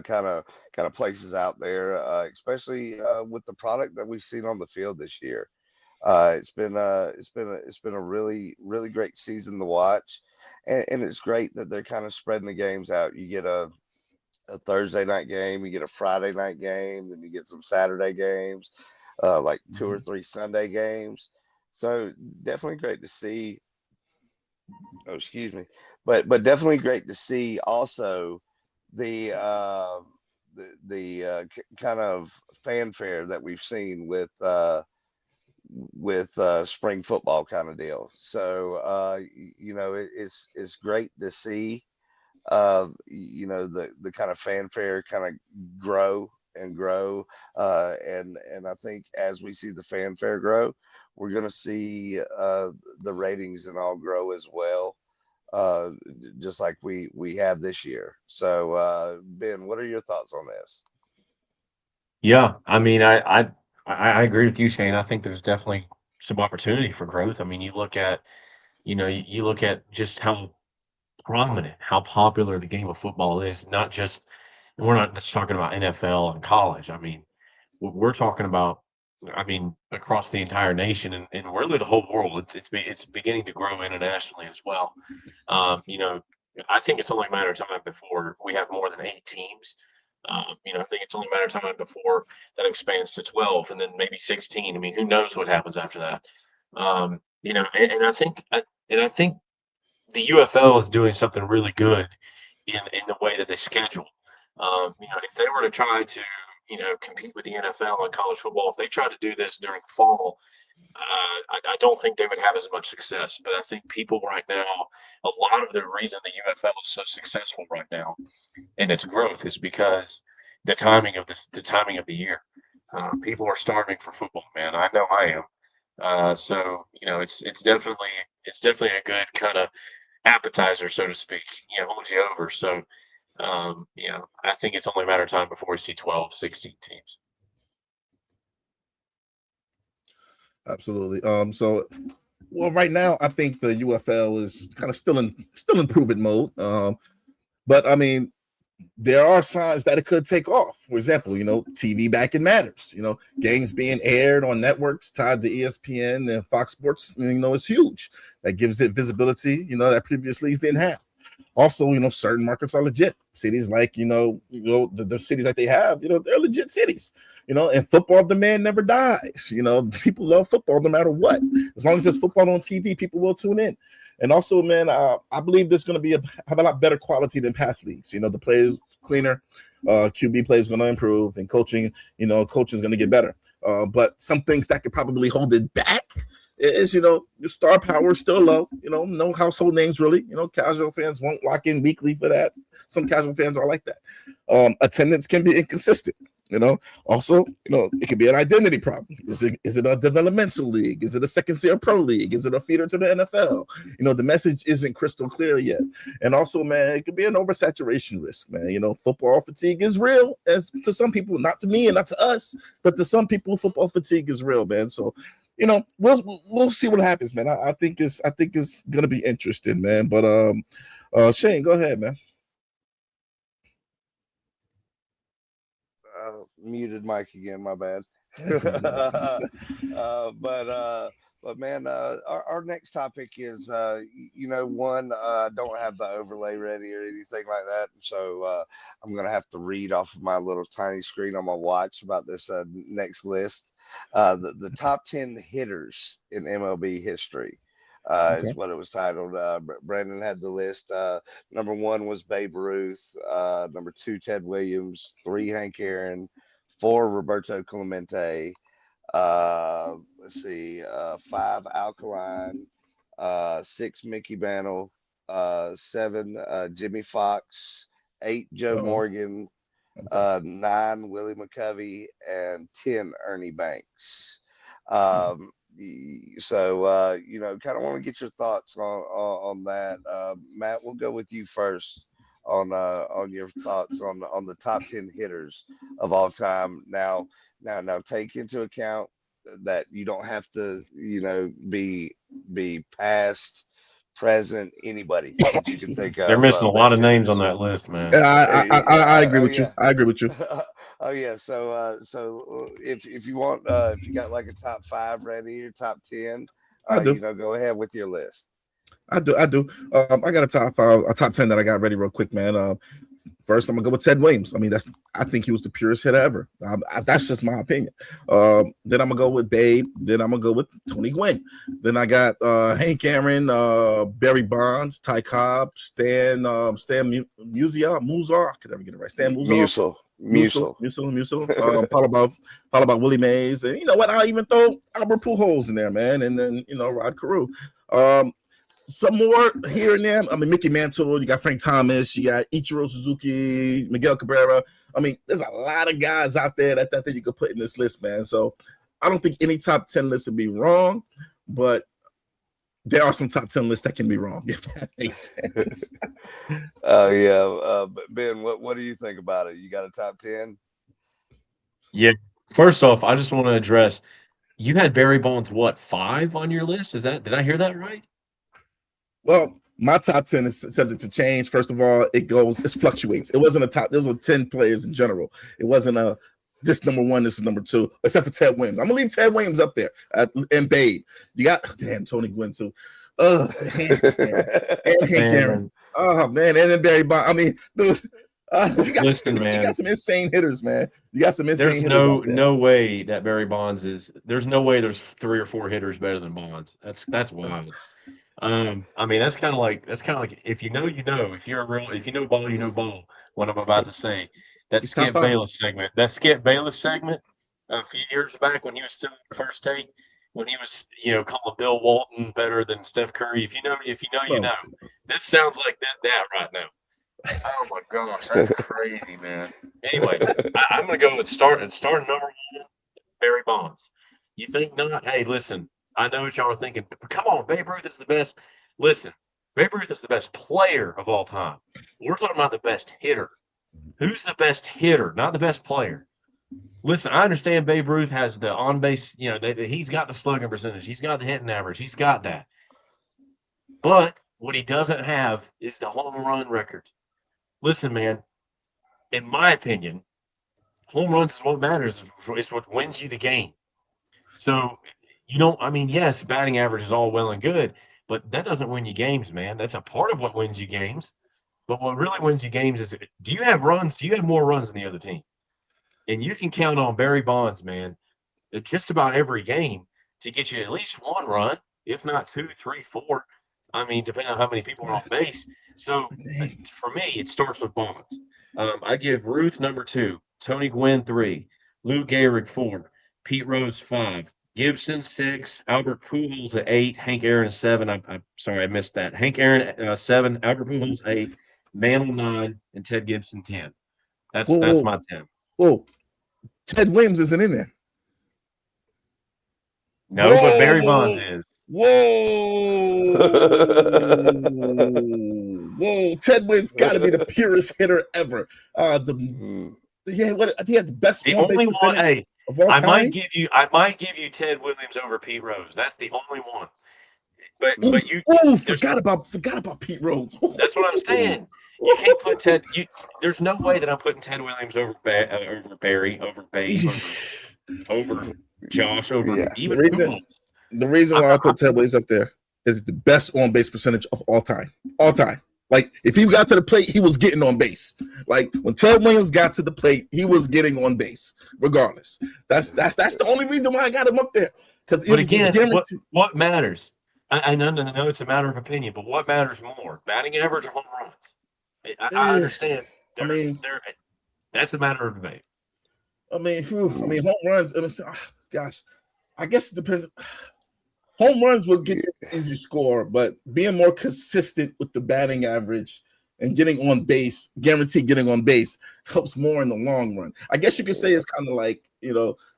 kind of places out there, especially with the product that we've seen on the field this year. It's been a really great season to watch, and it's great that they're kind of spreading the games out. You get a Thursday night game, you get a Friday night game, then you get some Saturday games, like 2 or 3 Sunday games. So definitely great to see. Oh, excuse me, but definitely great to see also the kind of fanfare that we've seen with spring football kind of deal. So it's great to see the kind of fanfare kind of grow and grow, and I think as we see the fanfare grow, we're going to see the ratings and all grow as well, just like we have this year. So Ben, what are your thoughts on this? Yeah, I mean, I agree with you, Shane. I think there's definitely some opportunity for growth. I mean, you look at just how prominent, how popular the game of football is. We're not just talking about NFL and college. I mean, we're talking about, across the entire nation and really the whole world. It's beginning to grow internationally as well. I think it's only a matter of time before we have more than 8 teams. I think it's only a matter of time before that expands to 12 and then maybe 16. I mean, who knows what happens after that? And I think the UFL is doing something really good in the way that they schedule. If they were to try to compete with the NFL and college football, if they tried to do this during fall I don't think they would have as much success. But I think people right now, a lot of the reason the UFL is so successful right now and its growth is because the timing of the year. People are starving for football, man. I know I am. So it's definitely a good kind of appetizer, so to speak. Holds you over. So I think it's only a matter of time before we see 12, 16 teams. Absolutely. So, well, right now I think the UFL is kind of still in improvement mode. But I mean, there are signs that it could take off. For example, TV backing matters. Games being aired on networks tied to ESPN and Fox Sports, is huge. That gives it visibility, that previous leagues didn't have. Also, certain markets are legit. Cities like, the cities that they have, they're legit cities. And football demand never dies. People love football no matter what. As long as there's football on TV, people will tune in. And also, man, I believe there's going to have a lot better quality than past leagues. The play is cleaner, QB play is going to improve, and coaching is going to get better. But some things that could probably hold it back is, your star power is still low. No household names really. Casual fans won't lock in weekly for that. Some casual fans are like that. Attendance can be inconsistent. Also, it could be an identity problem. Is it a developmental league? Is it a second-tier pro league? Is it a feeder to the NFL? The message isn't crystal clear yet. And also, man, it could be an oversaturation risk, man. Football fatigue is real, as to some people, not to me and not to us, but to some people, football fatigue is real, man. So, we'll see what happens, man. I think it's gonna be interesting, man. But Shane, go ahead, man. Muted mic again, my bad. But man, our next topic is one, don't have the overlay ready or anything like that, so I'm gonna have to read off of my little tiny screen on my watch about this next list. The top 10 hitters in MLB history. Okay. Is what it was titled. Brandon had the list. Number 1 was Babe Ruth. Number 2, Ted Williams. 3, Hank Aaron. 4, Roberto Clemente. Let's see. 5, Alkaline. 6, Mickey Mantle. 7, Jimmy Fox. 8, Joe Morgan. 9, Willie McCovey, and 10, Ernie Banks. So kind of want to get your thoughts on that. Matt, we'll go with you first on your thoughts on the top 10 hitters of all time. Now take into account that you don't have to be past, present, anybody that you can think of. They're missing a lot of names on that list, man. I agree with you. I agree with you. Oh yeah. So if you want, if you got like a top 5 ready or top 10, I do. Go ahead with your list. I do. I got a top 5, a top 10 that I got ready real quick, man. First, I'm gonna go with Ted Williams. I mean, I think he was the purest hitter ever. That's just my opinion. Then I'm gonna go with Babe. Then I'm gonna go with Tony Gwynn. Then I got Hank Aaron, Barry Bonds, Ty Cobb, Stan Musial. I could never get it right. Stan Musial. Musial. Followed by Willie Mays, and you know what? I'll even throw Albert Pujols in there, man. And then Rod Carew. Some more here and there. I mean, Mickey Mantle, you got Frank Thomas, you got Ichiro Suzuki, Miguel Cabrera. I mean, there's a lot of guys out there that you could put in this list, man. So I don't think any top 10 list would be wrong, but there are some top 10 lists that can be wrong, if that makes sense. Yeah. Ben, what do you think about it? You got a top 10? Yeah. First off, I just want to address, you had Barry Bonds, 5 on your list? Did I hear that right? Well, my top 10 is subject to change. First of all, it fluctuates. It wasn't a top, those were 10 players in general. It wasn't this number 1, this is number 2, except for Ted Williams. I'm gonna leave Ted Williams up there and Babe. You got Tony Gwynn too. And Hank Aaron. Oh man, and then Barry Bonds. I mean, dude, you got some insane hitters, man. You got some insane hitters. There's no way that Barry Bonds there's no way there's 3 or 4 hitters better than Bonds. That's wild. I mean, that's kind of like if you know, you know. If you know ball, you know ball. What I'm about to say. That Skip Bayless segment a few years back when he was still in the First Take, when he was, calling Bill Walton better than Steph Curry. If you know, you Oh, know. This sounds like that right now. Oh my gosh, that's crazy, man. Anyway, I'm gonna go with starting number one, Barry Bonds. You think not? Hey, listen, I know what y'all are thinking. Come on, Babe Ruth is the best. Listen, Babe Ruth is the best player of all time. We're talking about the best hitter. Who's the best hitter, not the best player? Listen, I understand Babe Ruth has the on base, he's got the slugging percentage, he's got the hitting average, he's got that. But what he doesn't have is the home run record. Listen, man, in my opinion, home runs is what matters. It's what wins you the game. So, yes, batting average is all well and good, but that doesn't win you games, man. That's a part of what wins you games. But what really wins you games is, do you have runs? Do you have more runs than the other team? And you can count on Barry Bonds, man, at just about every game to get you at least one run, if not two, three, four. I mean, depending on how many people are on base. So for me, it starts with Bonds. I give Ruth number 2, Tony Gwynn 3, Lou Gehrig 4, Pete Rose 5, Gibson 6, Albert Pujols at 8, Hank Aaron 7. I'm sorry, I missed that. Hank Aaron 7, Albert Pujols 8, Mantle 9, and Ted Gibson 10. That's my 10. Whoa, Ted Williams isn't in there. No, but Barry Bonds is. Whoa. Ted Williams got to be the purest hitter ever. He had the best The on-base only one. percentage Hey, of all time. I might give you Ted Williams over Pete Rose. That's the only one. But you. Forgot about Pete Rose. That's what I'm saying. You can't put Ted. There's no way that I'm putting Ted Williams over Barry, over Babe, over Josh, over even the reason why I put Ted Williams up there is the best on base percentage of all time. All time. Like, if he got to the plate, he was getting on base. Like, when Ted Williams got to the plate, he was getting on base, regardless. That's the only reason why I got him up there. But again, what matters? I know it's a matter of opinion, but what matters more, batting average or home runs? I understand. That's a matter of debate. Home runs. Gosh, I guess it depends. Home runs will get you an easy score, but being more consistent with the batting average and getting on base, guaranteed getting on base, helps more in the long run. I guess you could say it's kind of like,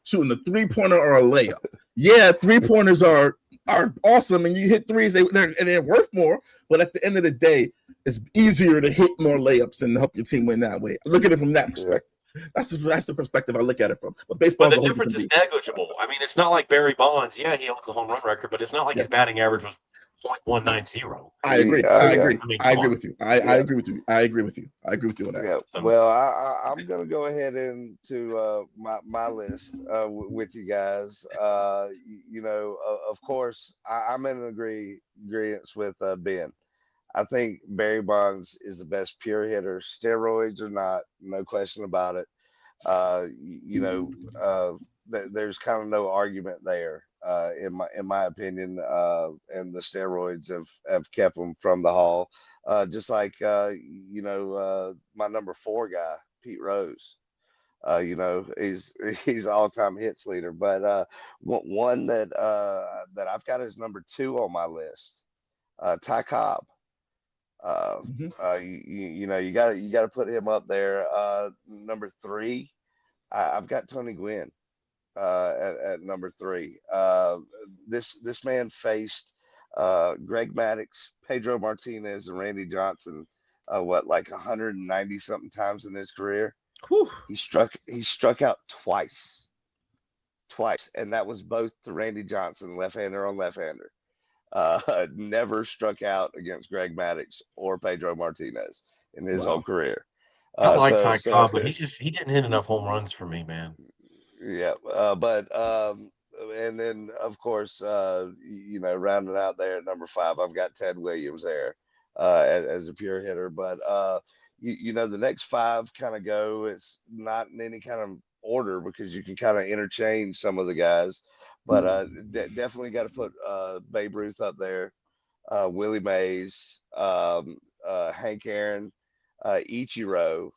shooting a 3-pointer or a layup. Yeah, 3-pointers are awesome, and you hit threes, they're worth more. But at the end of the day, it's easier to hit more layups and help your team win that way. Look at it from that perspective. That's the perspective I look at it from. But baseball, the difference is negligible. I mean, it's not like Barry Bonds. Yeah, he holds the home run record, but it's not like his batting average was .190. I agree. I agree with you. I agree with you. I agree with you on that. Yeah. Well, I'm going to go ahead into my list with you guys. Of course, I'm in agreement with Ben. I think Barry Bonds is the best pure hitter, steroids or not, no question about it. There's kind of no argument there, in my opinion. And the steroids have kept him from the Hall, just like my number 4 guy, Pete Rose. He's all-time hits leader. But one that I've got as number 2 on my list, Ty Cobb. You got to put him up there. Number 3, I've got Tony Gwynn at number 3. This man faced Greg Maddux, Pedro Martinez, and Randy Johnson. 190 something times in his career. Whew. He struck out twice, and that was both to Randy Johnson, left-hander on left-hander. Never struck out against Greg Maddux or Pedro Martinez in his whole career. I like Ty Cobb, but he didn't hit enough home runs for me, man. Yeah, and then of course, rounding out there at number 5, I've got Ted Williams there as a pure hitter. But the next 5 kind of go. It's not in any kind of order because you can kind of interchange some of the guys. But definitely got to put Babe Ruth up there, Willie Mays, Hank Aaron, Ichiro,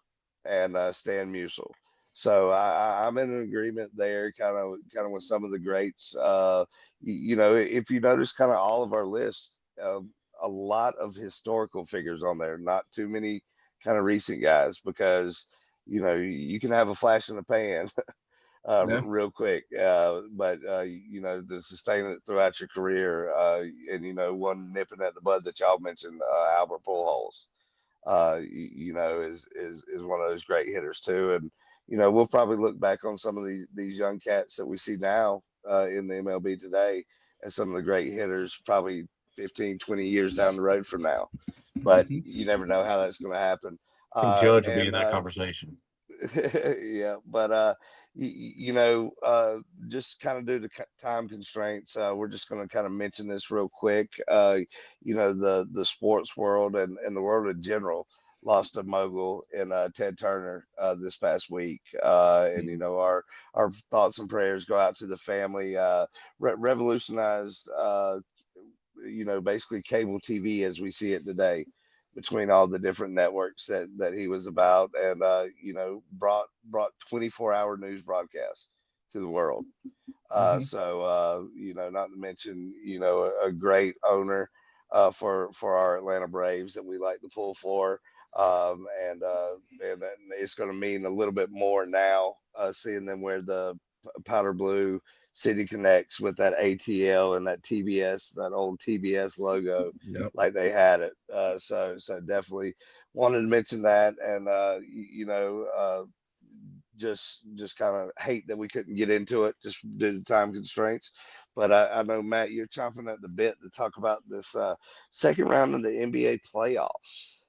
and Stan Musial. So I'm in agreement there, kind of with some of the greats. If you notice, kind of all of our lists, a lot of historical figures on there, not too many kind of recent guys, because you can have a flash in the pan Yeah. real quick, but to sustain it throughout your career, and one nipping at the bud that y'all mentioned, Albert Pujols, is one of those great hitters too. And we'll probably look back on some of these young cats that we see now in the MLB today as some of the great hitters, probably 15, 20 years down the road from now. But Mhm. you never know how that's going to happen. I think Judge will be in And that conversation. yeah, but just kind of due to time constraints, we're just going to kind of mention this real quick. The sports world and the world in general lost a mogul in Ted Turner this past week, and our thoughts and prayers go out to the family. Revolutionized, basically cable TV as we see it today, between all the different networks that he was about, and brought 24-hour news broadcasts to the world. Mhm. Not to mention a great owner for our Atlanta Braves that we like to pull for. And it's going to mean a little bit more now, seeing them wear the powder blue City Connects with that ATL and that TBS, that old TBS logo, Yep. like they had it. So definitely wanted to mention that, and just kind of hate that we couldn't get into it just due to time constraints. But I know, Matt, you're chomping at the bit to talk about this second round of the NBA playoffs.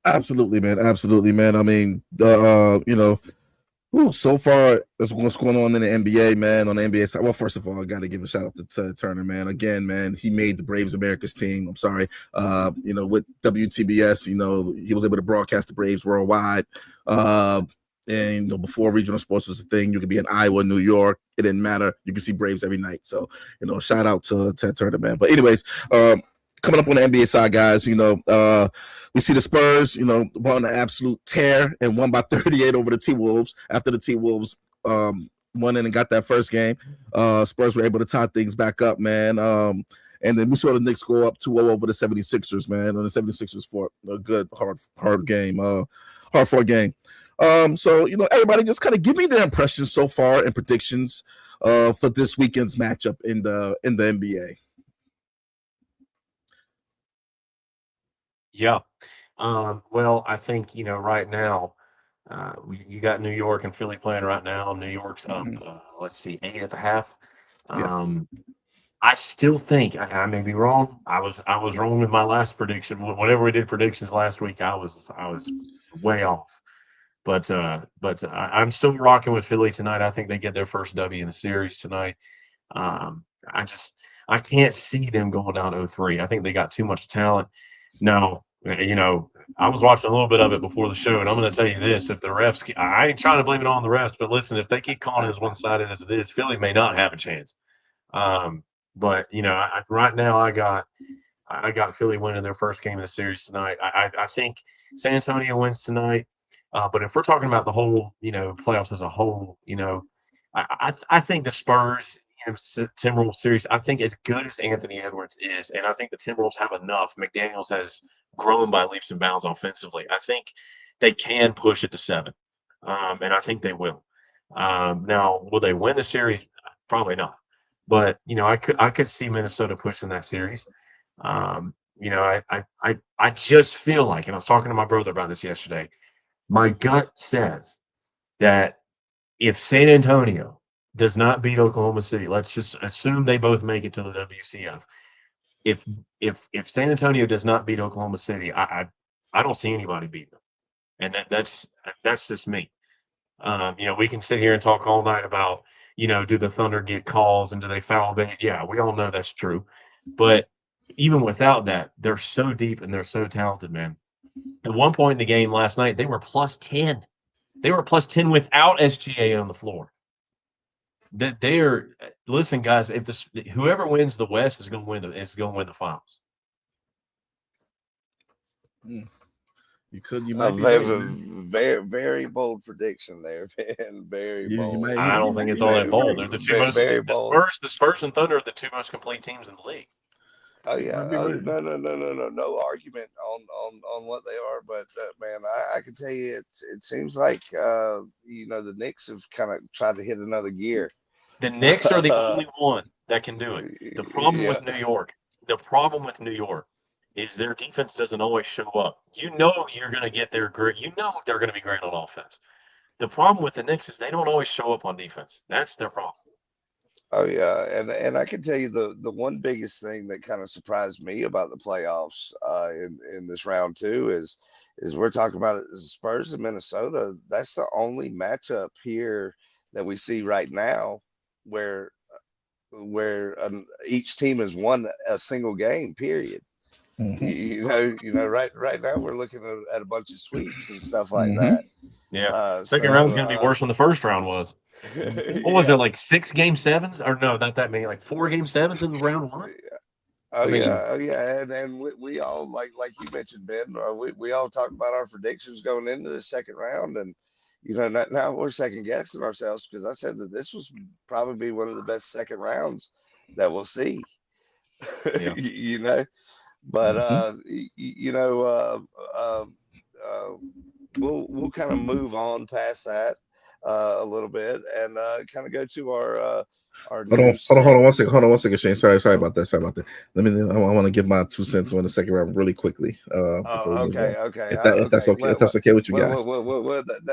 Absolutely, man. Absolutely, man. I mean, so far, that's what's going on in the NBA, man. On the NBA side, well, first of all, I got to give a shout out to Turner, man. Again, man, he made the Braves America's team. I'm sorry, with WTBS, he was able to broadcast the Braves worldwide. And before regional sports was a thing, you could be in Iowa, New York, it didn't matter. You could see Braves every night. So, shout out to Ted Turner, man. But anyways, coming up on the NBA side, guys, we see the Spurs, won an absolute tear and won by 38 over the T-Wolves. After the T-Wolves won in and got that first game, Spurs were able to tie things back up, man. And then we saw the Knicks go up 2-0 over the 76ers, man. And the 76ers fought a good, hard game, hard-fought game. So, everybody just kind of give me their impressions so far and predictions for this weekend's matchup in the NBA. Yeah. Well, I think, right now, you got New York and Philly playing right now. New York's up, let's see, 8 at the half. Yeah. I still think I may be wrong. I was wrong with my last prediction. Whenever we did predictions last week, I was way off. But I'm still rocking with Philly tonight. I think they get their first W in the series tonight. I can't see them going down 0-3. I think they got too much talent. Now, I was watching a little bit of it before the show, and I'm going to tell you this: if the refs, I ain't trying to blame it on the refs, but listen, if they keep calling it as one-sided as it is, Philly may not have a chance. But right now I got Philly winning their first game of the series tonight. I think San Antonio wins tonight. But if we're talking about the whole, playoffs as a whole, I think the Spurs, Timberwolves series, I think as good as Anthony Edwards is, and I think the Timberwolves have enough. McDaniels has grown by leaps and bounds offensively. I think they can push it to 7, and I think they will. Now, will they win the series? Probably not. But I could see Minnesota pushing that series. I just feel like, and I was talking to my brother about this yesterday. My gut says that if San Antonio does not beat Oklahoma City, let's just assume they both make it to the WCF. If San Antonio does not beat Oklahoma City, I don't see anybody beating them, and that's just me. We can sit here and talk all night about do the Thunder get calls and do they foul bait? Yeah, we all know that's true, but even without that, they're so deep and they're so talented, man. At one point in the game last night, they were plus 10. They were plus 10 without SGA on the floor. Listen, guys. If whoever wins the West is going to win the finals. You might be right, very, very bold prediction there, man. Very You bold. might, I don't think it's all that bold. They're the two most. Very bold. The Spurs and Thunder are the two most complete teams in the league. Oh you yeah. might be Oh right. no argument on what they are. But man, I can tell you, it seems like the Knicks have kind of tried to hit another gear. The Knicks are the only one that can do it. The problem Yeah. with New York is their defense doesn't always show up. You know you're going to get their great. You know they're going to be great on offense. The problem with the Knicks is they don't always show up on defense. That's their problem. Oh yeah, and I can tell you the one biggest thing that kind of surprised me about the playoffs in this round two is we're talking about it, the Spurs and Minnesota. That's the only matchup here that we see right now where each team has won a single game. Period. Right now we're looking at a bunch of sweeps and stuff like that. Yeah. Second round is going to be worse than the first round was. What was Yeah. it, like 6 game sevens? Or no, not that many, like 4 game sevens in round one? Oh I mean, yeah, and we all like you mentioned, Ben. We all talked about our predictions going into the second round, and now we're second guessing ourselves because I said that this was probably one of the best second rounds that we'll see. yeah. But Mhm. we'll kind of move on past that a little bit and kind of go to our news Hold segment. on 1 second. Hold on 1 second, Shane. Sorry about that. Sorry about that. Let me. I want to give my 2 cents on the second round really quickly. Before we move on, if that's okay, if that's okay with you guys.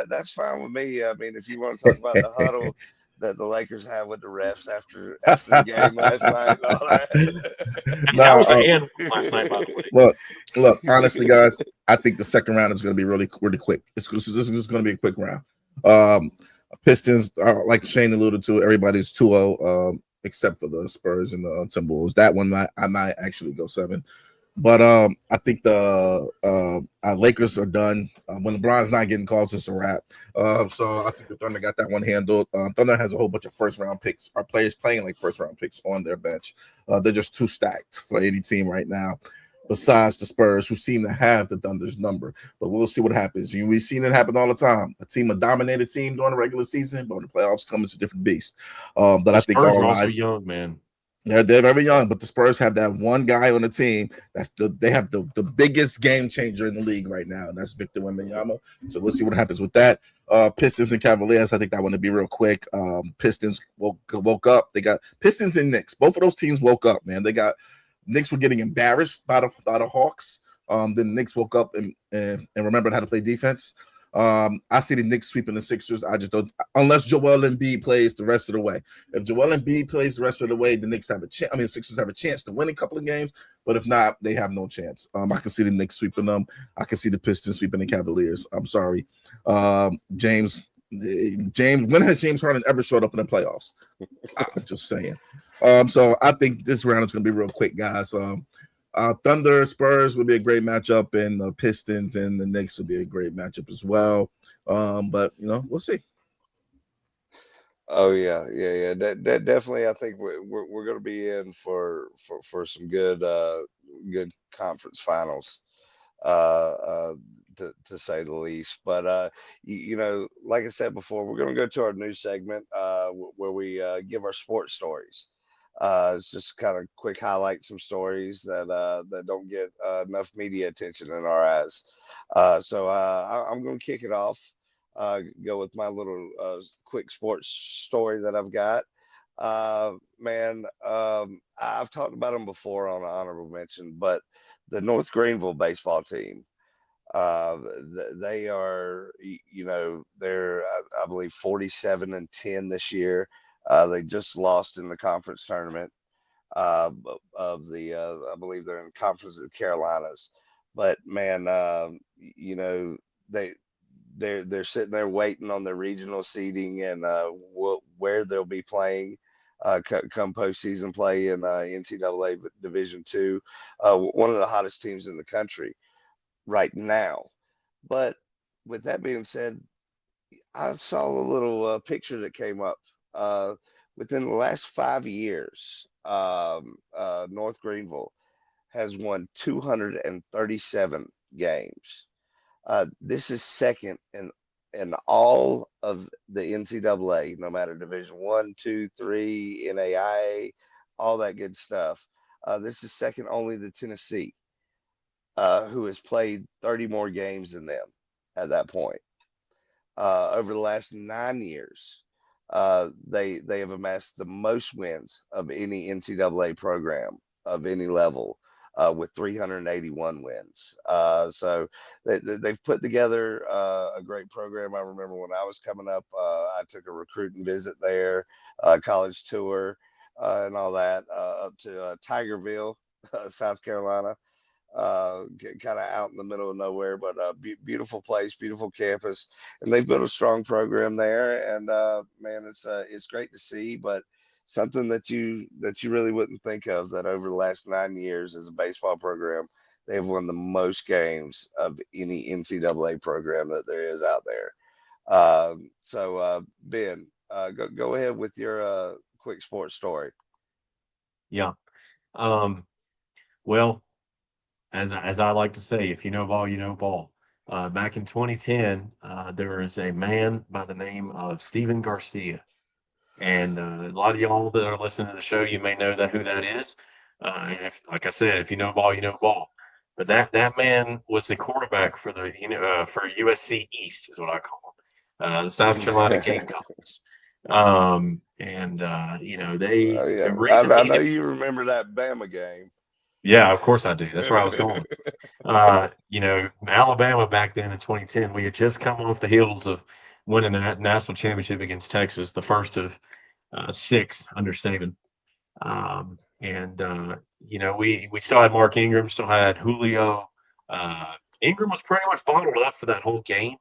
That's fine with me. I mean, if you want to talk about the huddle that the Lakers had with the refs after the game last night and all that. And that Nah, was an and last night, by the way. look. Honestly, guys, I think the second round is going to be really quick. This is going to be a quick round. Pistons, like Shane alluded to, everybody's 2-0, except for the Spurs and the Timberwolves. That one I might actually go 7. But I think the Lakers are done. When LeBron's not getting calls, it's a wrap. So I think the Thunder got that one handled. Thunder has a whole bunch of first-round picks. Our players playing like first-round picks on their bench. They're just too stacked for any team right now, besides the Spurs, who seem to have the Thunder's number. But we'll see what happens. We've seen it happen all the time. A dominated team during the regular season, but when the playoffs come, it's a different beast. But I think Spurs all are also eyes, young, man. they're very young, but the Spurs have that one guy on the team they have the biggest game changer in the league right now, and that's Victor Wembanyama. So we'll see what happens with that. Pistons and Cavaliers, I think that one to be real quick. Pistons woke up. They got Pistons and Knicks. Both of those teams woke up, man. They got Knicks were getting embarrassed by the Hawks. Then the Knicks woke up and remembered how to play defense. I see the Knicks sweeping the Sixers. I just don't, unless Joel Embiid plays the rest of the way. If Joel Embiid plays the rest of the way, the Knicks have a chance. The Sixers have a chance to win a couple of games, but if not, they have no chance. I can see the Knicks sweeping them. I can see the Pistons sweeping the Cavaliers. I'm sorry, James. When has James Harden ever showed up in the playoffs? I'm just saying. So I think this round is going to be real quick, guys. Thunder Spurs would be a great matchup, and the Pistons and the Knicks would be a great matchup as well. But we'll see. Oh yeah. That definitely. I think we're going to be in for some good conference finals, to say the least. But like I said before, we're going to go to our news segment where we give our sports stories. It's just kind of quick highlight some stories that don't get enough media attention in our eyes. So I'm going to kick it off. Go with my little quick sports story that I've got. Man, I've talked about them before on an honorable mention, but the North Greenville baseball team, they are, they're, I believe, 47-10 this year. They just lost in the conference tournament of the, I believe they're in Conference of the Carolinas. But man, they they're sitting there waiting on the regional seeding and where they'll be playing come postseason play in NCAA Division II. One of the hottest teams in the country right now. But with that being said, I saw a little picture that came up. Within the last 5 years, North Greenville has won 237 games. This is second in all of the NCAA, no matter Division 1, 2, 3, NAIA, all that good stuff. This is second only to Tennessee, who has played 30 more games than them at that point. Over the last 9 years, they have amassed the most wins of any NCAA program of any level, with 381 wins. So they've put together a great program. I remember when I was coming up, I took a recruiting visit there, college tour, and all that, up to Tigerville, South Carolina. Kind of out in the middle of nowhere, but beautiful place, beautiful campus, and they've built a strong program there. And man, it's great to see. But something that you really wouldn't think of, that over the last 9 years as a baseball program, they've won the most games of any NCAA program that there is out there. So Ben, go ahead with your quick sports story. Yeah. Well, as I like to say, if you know ball, you know ball. Back in 2010, there was a man by the name of Steven Garcia. And a lot of y'all that are listening to the show, you may know who that is. Like I said, if you know ball, you know ball. But that man was the quarterback for for USC East, is what I call them, the South Carolina Gamecocks. They Yeah. the reason I know you remember that Bama game. Yeah, of course I do. That's where I was going. Alabama back then in 2010, we had just come off the heels of winning the national championship against Texas, the first of 6 under Saban. We still had Mark Ingram, still had Julio. Ingram was pretty much bottled up for that whole game,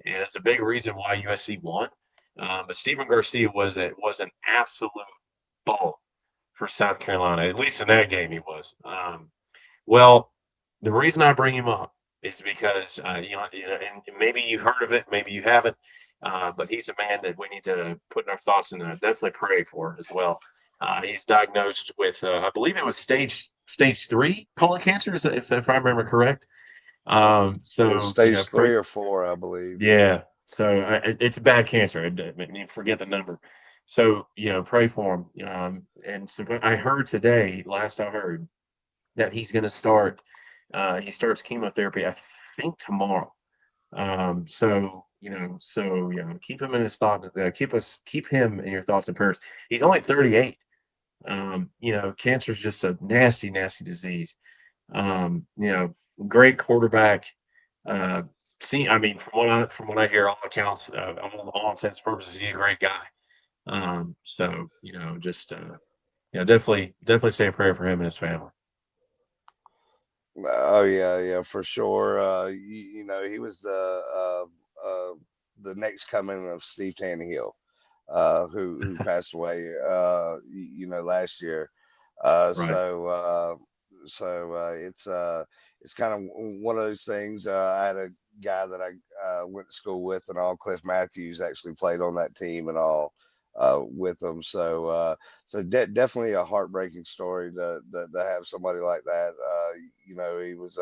and it's a big reason why USC won. But Steven Garcia was an absolute ball for South Carolina. At least in that game, he was. Well, the reason I bring him up is because and maybe you've heard of it, maybe you haven't, but he's a man that we need to put in our thoughts and definitely pray for as well. He's diagnosed with, I believe it was stage 3 colon cancer, if I remember correct. Stage 3 or 4, I believe. Yeah. So it's a bad cancer. I mean, forget the number. So, pray for him. And so I heard today, last I heard, that he's going to start, he starts chemotherapy, I think tomorrow. Keep him in his thought. Keep him in your thoughts and prayers. He's only 38. Cancer is just a nasty, nasty disease. Great quarterback. From what I hear, all accounts, all intents and purposes, he's a great guy. Definitely say a prayer for him and his family. Oh yeah, for sure. He was the next coming of Steve Tannehill, who passed away, last year. Right. It's kind of one of those things. I had a guy that I went to school with, and all Cliff Matthews actually played on that team and all. With them, so definitely a heartbreaking story to have somebody like that. He was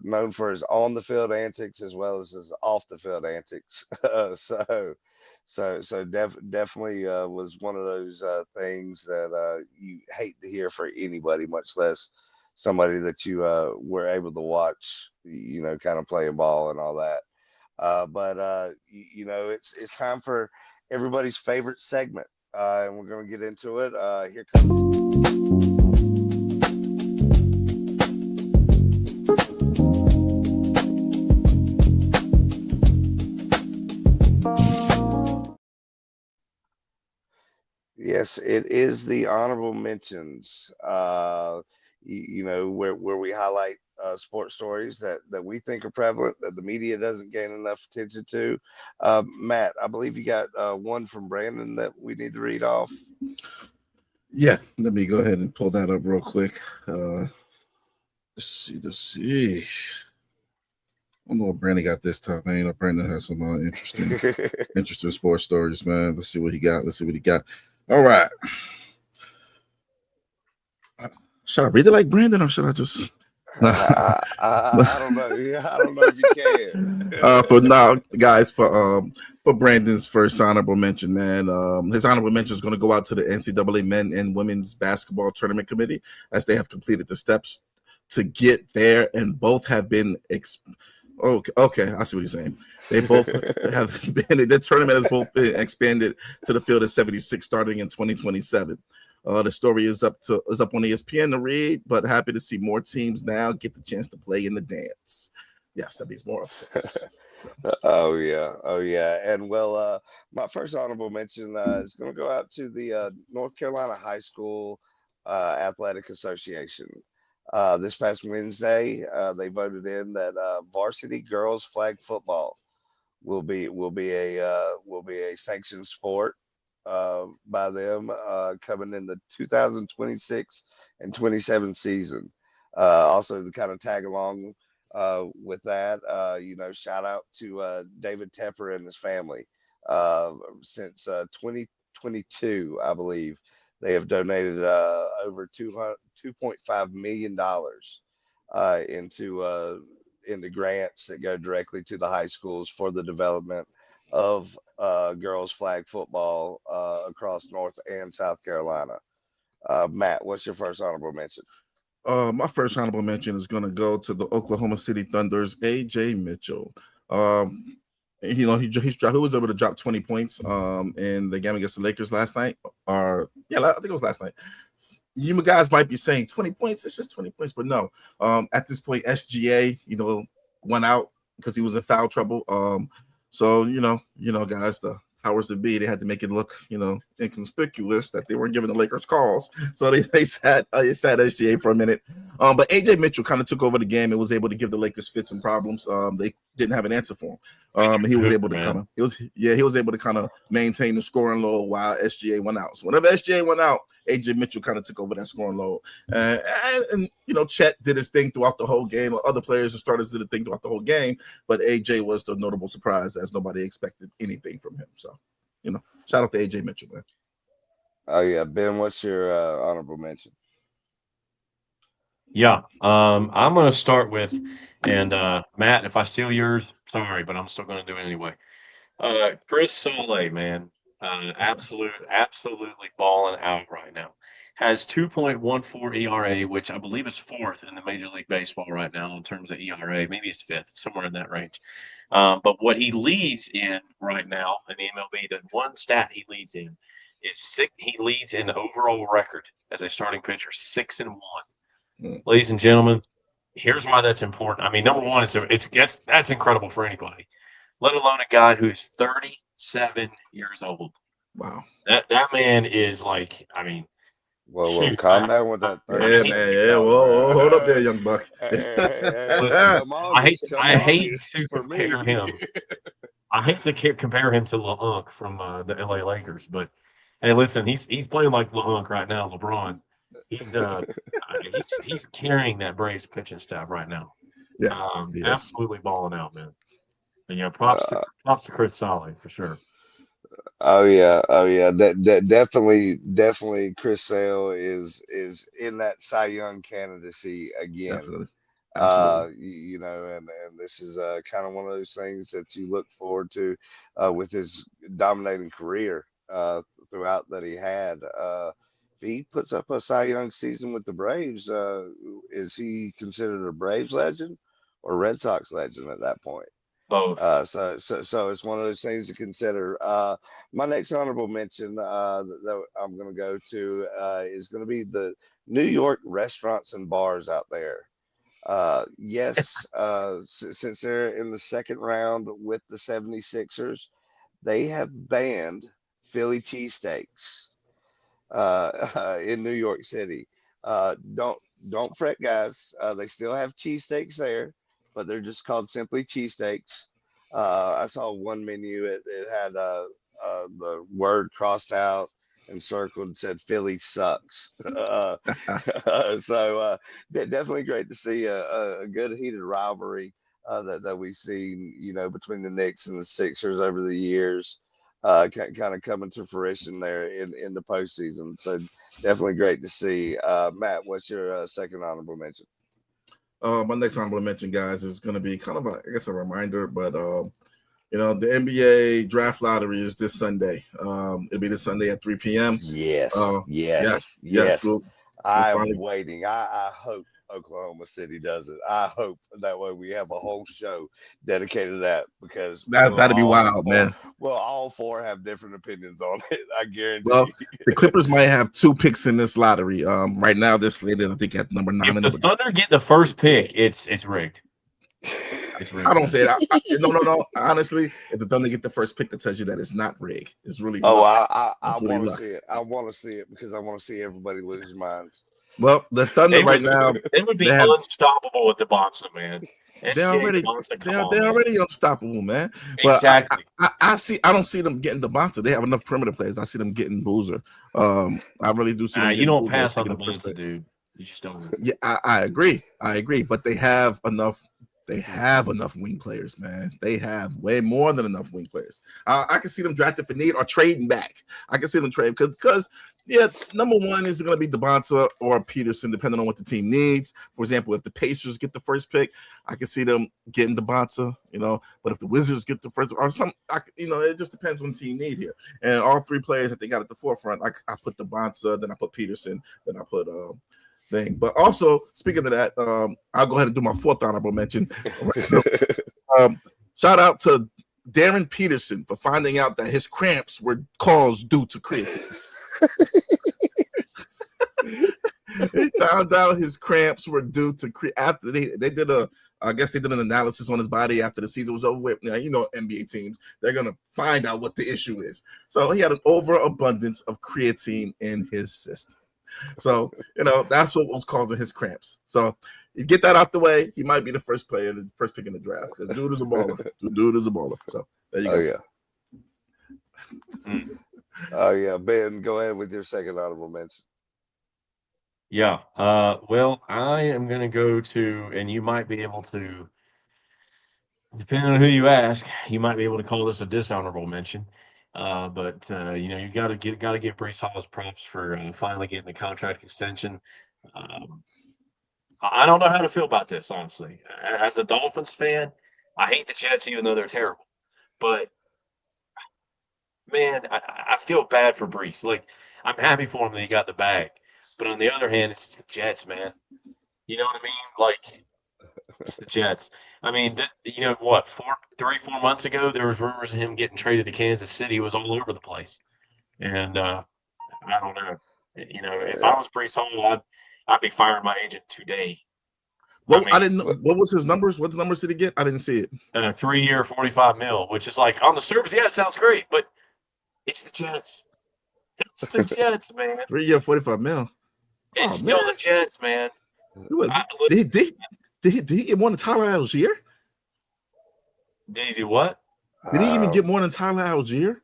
known for his on the field antics as well as his off the field antics. Definitely was one of those things that you hate to hear for anybody, much less somebody that you were able to watch, kind of playing ball and all that. But it's time for everybody's favorite segment, and we're going to get into it. Here comes. Yes, it is the honorable mentions. Where we highlight sports stories that we think are prevalent, that the media doesn't gain enough attention to. Matt, I believe you got one from Brandon that we need to read off. Yeah, let me go ahead and pull that up real quick. Let's see. I don't know what Brandon got this time, man. Brandon has some interesting sports stories, man. Let's see what he got. All right. Should I read it like Brandon, or should I just I don't know. I don't know if you can. For now, guys, for Brandon's first honorable mention, man. His honorable mention is going to go out to the NCAA Men and Women's Basketball Tournament Committee, as they have completed the steps to get there, and both have been. Okay, I see what he's saying. They both have been. The tournament has both been expanded to the field of 76, starting in 2027. The story is up on ESPN to read, but happy to see more teams now get the chance to play in the dance. Yes, that means more upsets. Oh yeah. And well, my first honorable mention is going to go out to the North Carolina High School Athletic Association. This past Wednesday, they voted in that varsity girls flag football will be a sanctioned sport by them coming in the 2026 and 27 season. Also, to kind of tag along with that, shout out to David Tepper and his family. Since 2022, I believe they have donated over $2.5 million into grants that go directly to the high schools for the development of girls flag football across North and South Carolina. Matt, what's your first honorable mention? My first honorable mention is going to go to the Oklahoma City Thunder's AJ Mitchell. He was able to drop 20 points in the game against the Lakers last night. I think it was last night. You guys might be saying 20 points, it's just 20 points, but no. At this point, SGA, went out because he was in foul trouble. So guys, the powers that be, they had to make it look, inconspicuous that they weren't giving the Lakers calls. So they sat SGA for a minute. But AJ Mitchell kind of took over the game and was able to give the Lakers fits and problems. They didn't have an answer for him. He was able to kind of maintain the scoring load while SGA went out. So whenever SGA went out, AJ Mitchell kind of took over that scoring load. And Chet did his thing throughout the whole game. Other players and starters did a thing throughout the whole game. But AJ was the notable surprise, as nobody expected anything from him. So, shout out to AJ Mitchell, man. Oh yeah, Ben, what's your honorable mention? Yeah, I'm going to start with, and Matt, if I steal yours, sorry, but I'm still going to do it anyway. Chris Soule, man, absolutely balling out right now. Has 2.14 ERA, which I believe is fourth in the Major League Baseball right now in terms of ERA. Maybe it's fifth, somewhere in that range. But what he leads in right now in the MLB, the one stat he leads in is six. He leads in the overall record as a starting pitcher, 6-1. Ladies and gentlemen, here's why that's important. I mean, number one, that's incredible for anybody, let alone a guy who's 37 years old. Wow. That man is like, I mean, well, calm down with that. Yeah. Whoa, hold up there, young buck. Listen, I hate to compare him. I hate to compare him to LeBron from the LA Lakers, but hey, listen, he's playing like LeBron right now. LeBron, he's carrying that Braves pitching staff right now. Yeah, absolutely balling out, man. And props to Chris Soule for sure. Oh yeah. Definitely. Chris Sale is in that Cy Young candidacy again. Definitely. And this is kind of one of those things that you look forward to with his dominating career throughout that he had. If he puts up a Cy Young season with the Braves, is he considered a Braves legend or Red Sox legend at that point? Both. So it's one of those things to consider. My next honorable mention that I'm going to go to is going to be the New York restaurants and bars out there. Yes, since they're in the second round with the 76ers, they have banned Philly cheesesteaks in New York City. Don't fret, guys. They still have cheesesteaks there, but they're just called simply cheesesteaks. I saw one menu. It had the word crossed out and circled and said Philly sucks. So definitely great to see a good heated rivalry that we've seen, between the Knicks and the Sixers over the years, kind of coming to fruition there in the postseason. So definitely great to see. Matt, what's your second honorable mention? My next honorable mention, guys, is going to be kind of, I guess, a reminder, but the NBA draft lottery is this Sunday. It'll be this Sunday at 3 p.m. Yes. Yes. We'll I'm finally waiting. I hope Oklahoma City does it. I hope that way we have a whole show dedicated to that, because that'd be wild, man. Well, all four have different opinions on it. I guarantee. Well, the Clippers might have 2 picks in this lottery. Right now, they're slated, I think, at number 9. If the Thunder get the first pick, it's rigged. It's rigged. I don't say that. No. Honestly, if the Thunder get the first pick, that tells you that it's not rigged. It's really. Oh, I want to see it. I want to see it because I want to see everybody lose minds. Well, the Thunder right now, they would be unstoppable with the Bonza, man. They're already unstoppable, man. But exactly. I don't see them getting the Bonza. They have enough perimeter players. I see them getting Boozer. I really do see them. You don't pass on the Bonza, dude. You just don't. Yeah, I agree. But they have enough. They have enough wing players, man. They have way more than enough wing players. I can see them drafting for need or trading back. I can see them trade because number one is going to be DeBonta or Peterson, depending on what the team needs. For example, if the Pacers get the first pick, I can see them getting DeBonta, But if the Wizards get the first, or some, it just depends on the team need here. And all 3 players that they got at the forefront, I put DeBonta, then I put Peterson, then I put thing. But also, speaking of that, I'll go ahead and do my 4th honorable mention. Shout out to Darren Peterson for finding out that his cramps were caused due to creatine. He found out his cramps were due to after they did I guess they did an analysis on his body after the season was over with. Now, NBA teams, they're going to find out what the issue is. So he had an overabundance of creatine in his system. So, that's what was causing his cramps. So, you get that out the way, he might be the first pick in the draft, because dude is a baller. So, there you go. Yeah. Oh, yeah. Ben, go ahead with your second honorable mention. Yeah. Well, I am going to go to, and you might be able to, depending on who you ask, you might be able to call this a dishonorable mention. But you got to give Breece Hall his props for finally getting the contract extension. I don't know how to feel about this, honestly. As a Dolphins fan, I hate the Jets, even though they're terrible. But man, I feel bad for Breece. Like, I'm happy for him that he got the bag, but on the other hand, it's the Jets, man. You know what I mean? Like, it's the Jets. I mean, 3-4 months ago, there was rumors of him getting traded to Kansas City. It was all over the place. And I don't know. If I was Breece Hall, I'd be firing my agent today. Well, I didn't know. What was his numbers? What numbers did he get? I didn't see it. 3-year, $45 million, which is like, on the surface, yeah, it sounds great, but it's the Jets. It's the Jets, man. 3-year, $45 million. It's still the Jets, man. Did he get more than Tyler Algier? Did he do what? Did he even get more than Tyler Algier?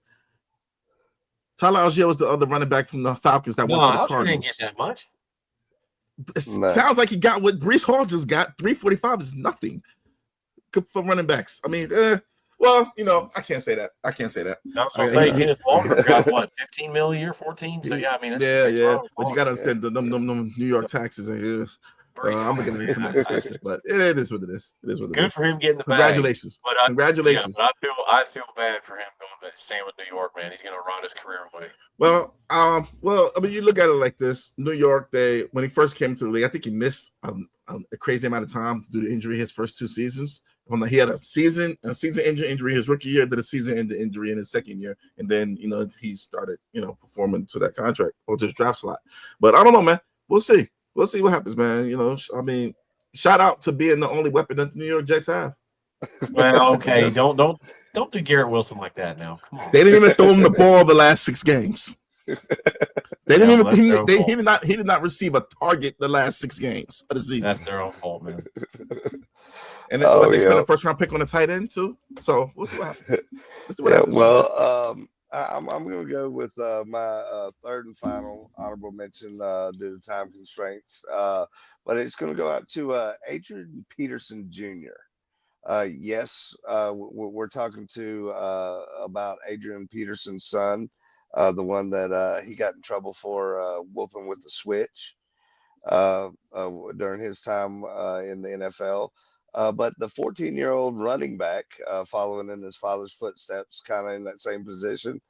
Tyler Algier was the other running back from the Falcons that went to the Cardinals. Didn't get that much. Sounds like he got what Breece Hall just got. $345 is nothing for running backs. I mean, I can't say that. I was going to say, Kenneth Walker got what, $15 million a year, 14? So yeah, I mean, but you got to understand the New York taxes. I'm looking at the but it is what it is. It is what it is. Good for him getting the bag. Congratulations. Congratulations. Yeah, but I feel bad for him staying with New York, man. He's going to run his career away. Well, I mean, you look at it like this. New York, when he first came to the league, I think he missed a crazy amount of time due to injury his first 2 seasons. He had a season injury his rookie year, then a season-ending injury in his second year, and then he started performing to that contract or to his draft slot. But I don't know, man. We'll see. We'll see what happens, man. I mean, shout out to being the only weapon that the New York Jets have. Well, okay, don't do Garrett Wilson like that now. Come on. They didn't even throw him the ball the last 6 games. They didn't he did not receive a target the last 6 games of the season. That's their own fault, man. And they spent a first round pick on a tight end too. So we'll see what happens. I'm going to go with my third and final honorable mention due to time constraints. But it's going to go out to Adrian Peterson Jr. Yes, we're talking about Adrian Peterson's son, the one that he got in trouble for whooping with the switch. during his time in the NFL. But the 14-year-old running back, following in his father's footsteps, kind of in that same position,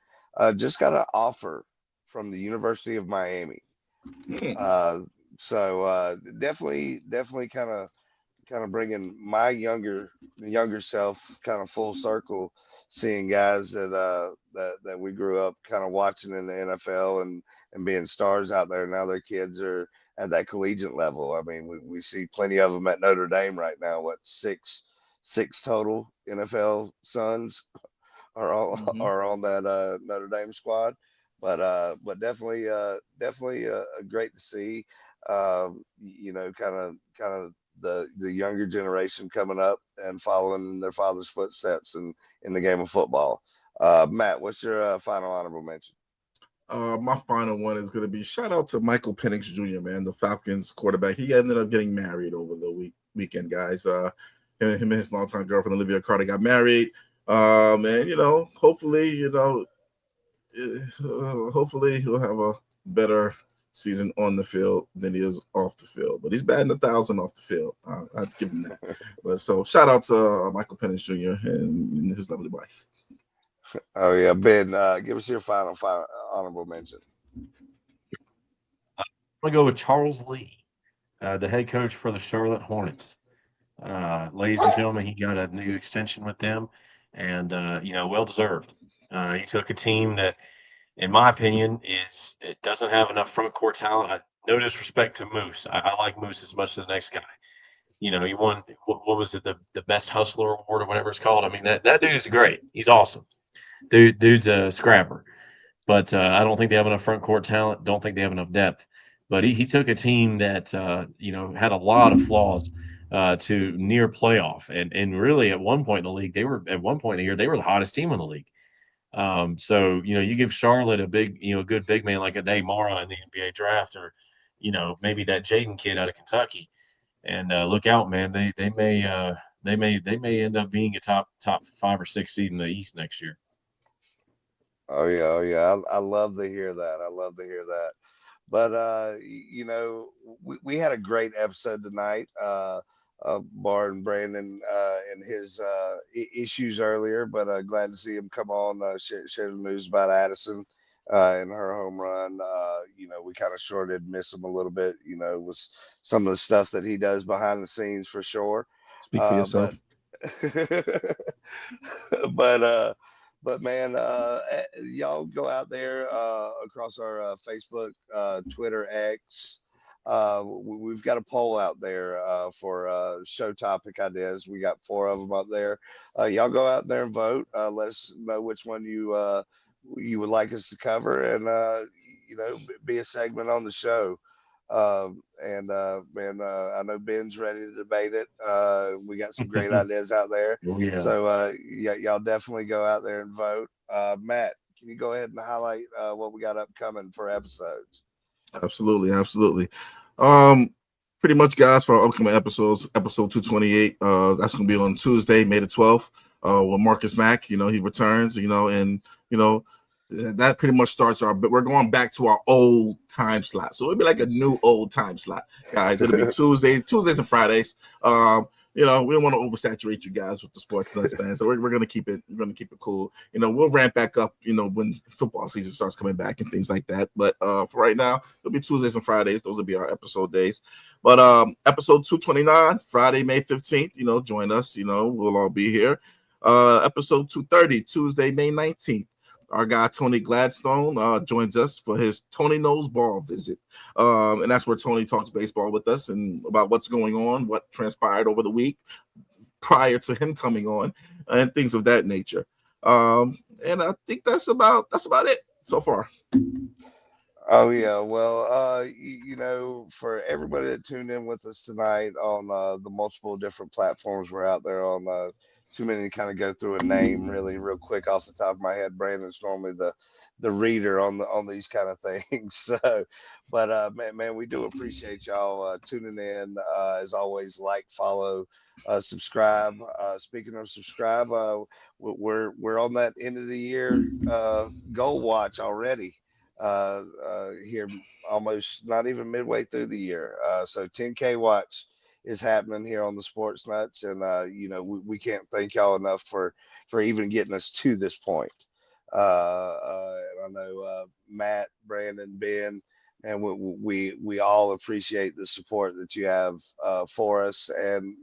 just got an offer from the University of Miami. Hmm. Uh, so definitely kind of bringing my younger self kind of full circle, seeing guys that we grew up kind of watching in the NFL and being stars out there. Now their kids are at that collegiate level. I mean, we see plenty of them at Notre Dame right now. What, six total NFL sons are all Hmm. are on that Notre Dame squad. But definitely great to see. Kind of the younger generation coming up and following in their father's footsteps in the game of football. Matt, what's your final honorable mention? My final one is going to be shout out to Michael Penix Jr., man, the Falcons quarterback. He ended up getting married over the weekend, guys. Him and his longtime girlfriend Olivia Carter got married. And hopefully, hopefully he'll have a better season on the field than he is off the field. But he's batting 1,000 off the field. I have to give him that. But so shout out to Michael Penix Jr. and his lovely wife. Oh yeah, Ben, give us your final honorable mention. I'm gonna go with Charles Lee, the head coach for the Charlotte Hornets. Ladies and gentlemen, he got a new extension with them, and well deserved. He took a team that, in my opinion, it doesn't have enough front court talent. No disrespect to Moose. I like Moose as much as the next guy. He won what was it, the best hustler award or whatever it's called. I mean, that dude's great. He's awesome. Dude's a scrapper. But I don't think they have enough front court talent. Don't think they have enough depth. But he took a team that had a lot of flaws to near playoff, and really at one point in the league, they were at one point in the year they were the hottest team in the league. So you give Charlotte a big good big man like a Mara in the NBA draft, or maybe that Jaden kid out of Kentucky, and look out, man. They may end up being a top 5 or 6 seed in the East next year. Oh yeah. I love to hear that. I love to hear that. But we had a great episode tonight. Bar and Brandon and his issues earlier, but glad to see him come on, share the news about Addison and her home run. We kind of sure did miss him a little bit, with some of the stuff that he does behind the scenes for sure. Speak for But yourself. but man, y'all go out there across our Facebook, Twitter, X. We've got a poll out there for show topic ideas. We got 4 of them up there. Y'all go out there and vote. Let us know which one you would like us to cover, and be a segment on the show. And man, I know Ben's ready to debate it. We got some great ideas out there. Oh yeah. So yeah, y'all definitely go out there and vote. Matt, can you go ahead and highlight what we got upcoming for episodes? Absolutely. Pretty much, guys, for our upcoming episodes, episode 228, that's going to be on Tuesday, May the 12th, with Marcus Mack. He returns, and that pretty much starts but we're going back to our old time slot. So it'll be like a new old time slot, guys. It'll be Tuesdays and Fridays. We don't want to oversaturate you guys with the Sportz Nutz fans, so we're gonna keep it. We're gonna keep it cool. We'll ramp back up. When football season starts coming back and things like that. But for right now, it'll be Tuesdays and Fridays. Those will be our episode days. But episode 229, Friday, May 15th. Join us. We'll all be here. Episode 230, Tuesday, May 19th. Our guy Tony Gladstone joins us for his Tony Knows Ball visit. And that's where Tony talks baseball with us and about what's going on, what transpired over the week prior to him coming on, and things of that nature. And I think that's about it so far. Oh yeah, well, for everybody that tuned in with us tonight on the multiple different platforms we're out there on, too many to kind of go through a name really real quick off the top of my head. Brandon's normally the reader on these kind of things. So, but man, we do appreciate y'all tuning in. As always, like, follow, subscribe. Speaking of subscribe, we're on that end of the year goal watch already. here almost not even midway through the year. So 10K watch is happening here on the Sportz Nuts, and we can't thank y'all enough for even getting us to this point. And I know Matt, Brandon, Ben, and we all appreciate the support that you have for us, and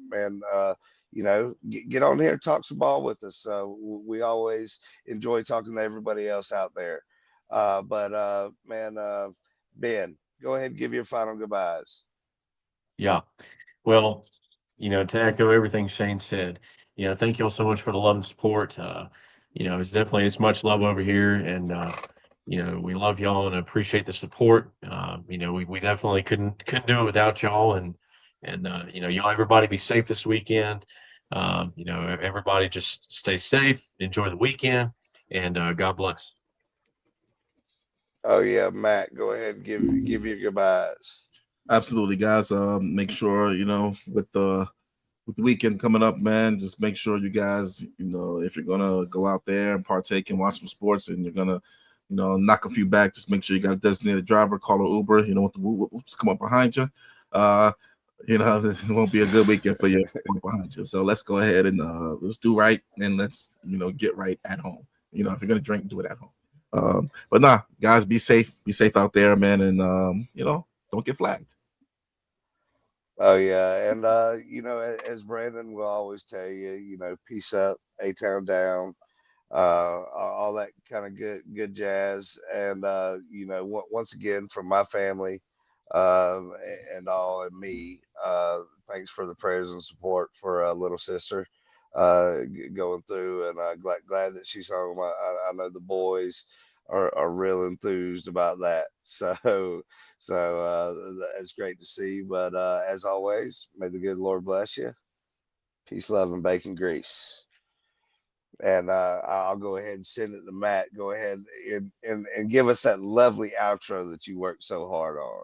get on here, talk some ball with us. We always enjoy talking to everybody else out there. Ben, go ahead and give your final goodbyes. Yeah. Well, to echo everything Shane said, thank y'all so much for the love and support. It's much love over here, and we love y'all and appreciate the support. We definitely couldn't do it without y'all, and y'all everybody be safe this weekend. Everybody just stay safe, enjoy the weekend, and God bless. Oh yeah, Matt, go ahead and give your goodbyes. Absolutely, guys. Make sure with the weekend coming up, man, just make sure you guys, if you're gonna go out there and partake and watch some sports, and you're gonna, knock a few back, just make sure you got a designated driver, call an Uber. You don't want the whoops come up behind you. It won't be a good weekend for you behind you. So let's go ahead and let's do right, and let's get right at home. If you're gonna drink, do it at home. But nah, guys, be safe out there, man, and don't get flagged. Oh yeah, and as Brandon will always tell you, peace up, A-Town down, all that kind of good jazz. And once again, from my family, and all, and me, thanks for the prayers and support for little sister going through, and glad that she's home. I know the boys are real enthused about that. So that's great to see. But as always, may the good Lord bless you. Peace, love, and bacon grease. And I'll go ahead and send it to Matt. Go ahead and give us that lovely outro that you worked so hard on.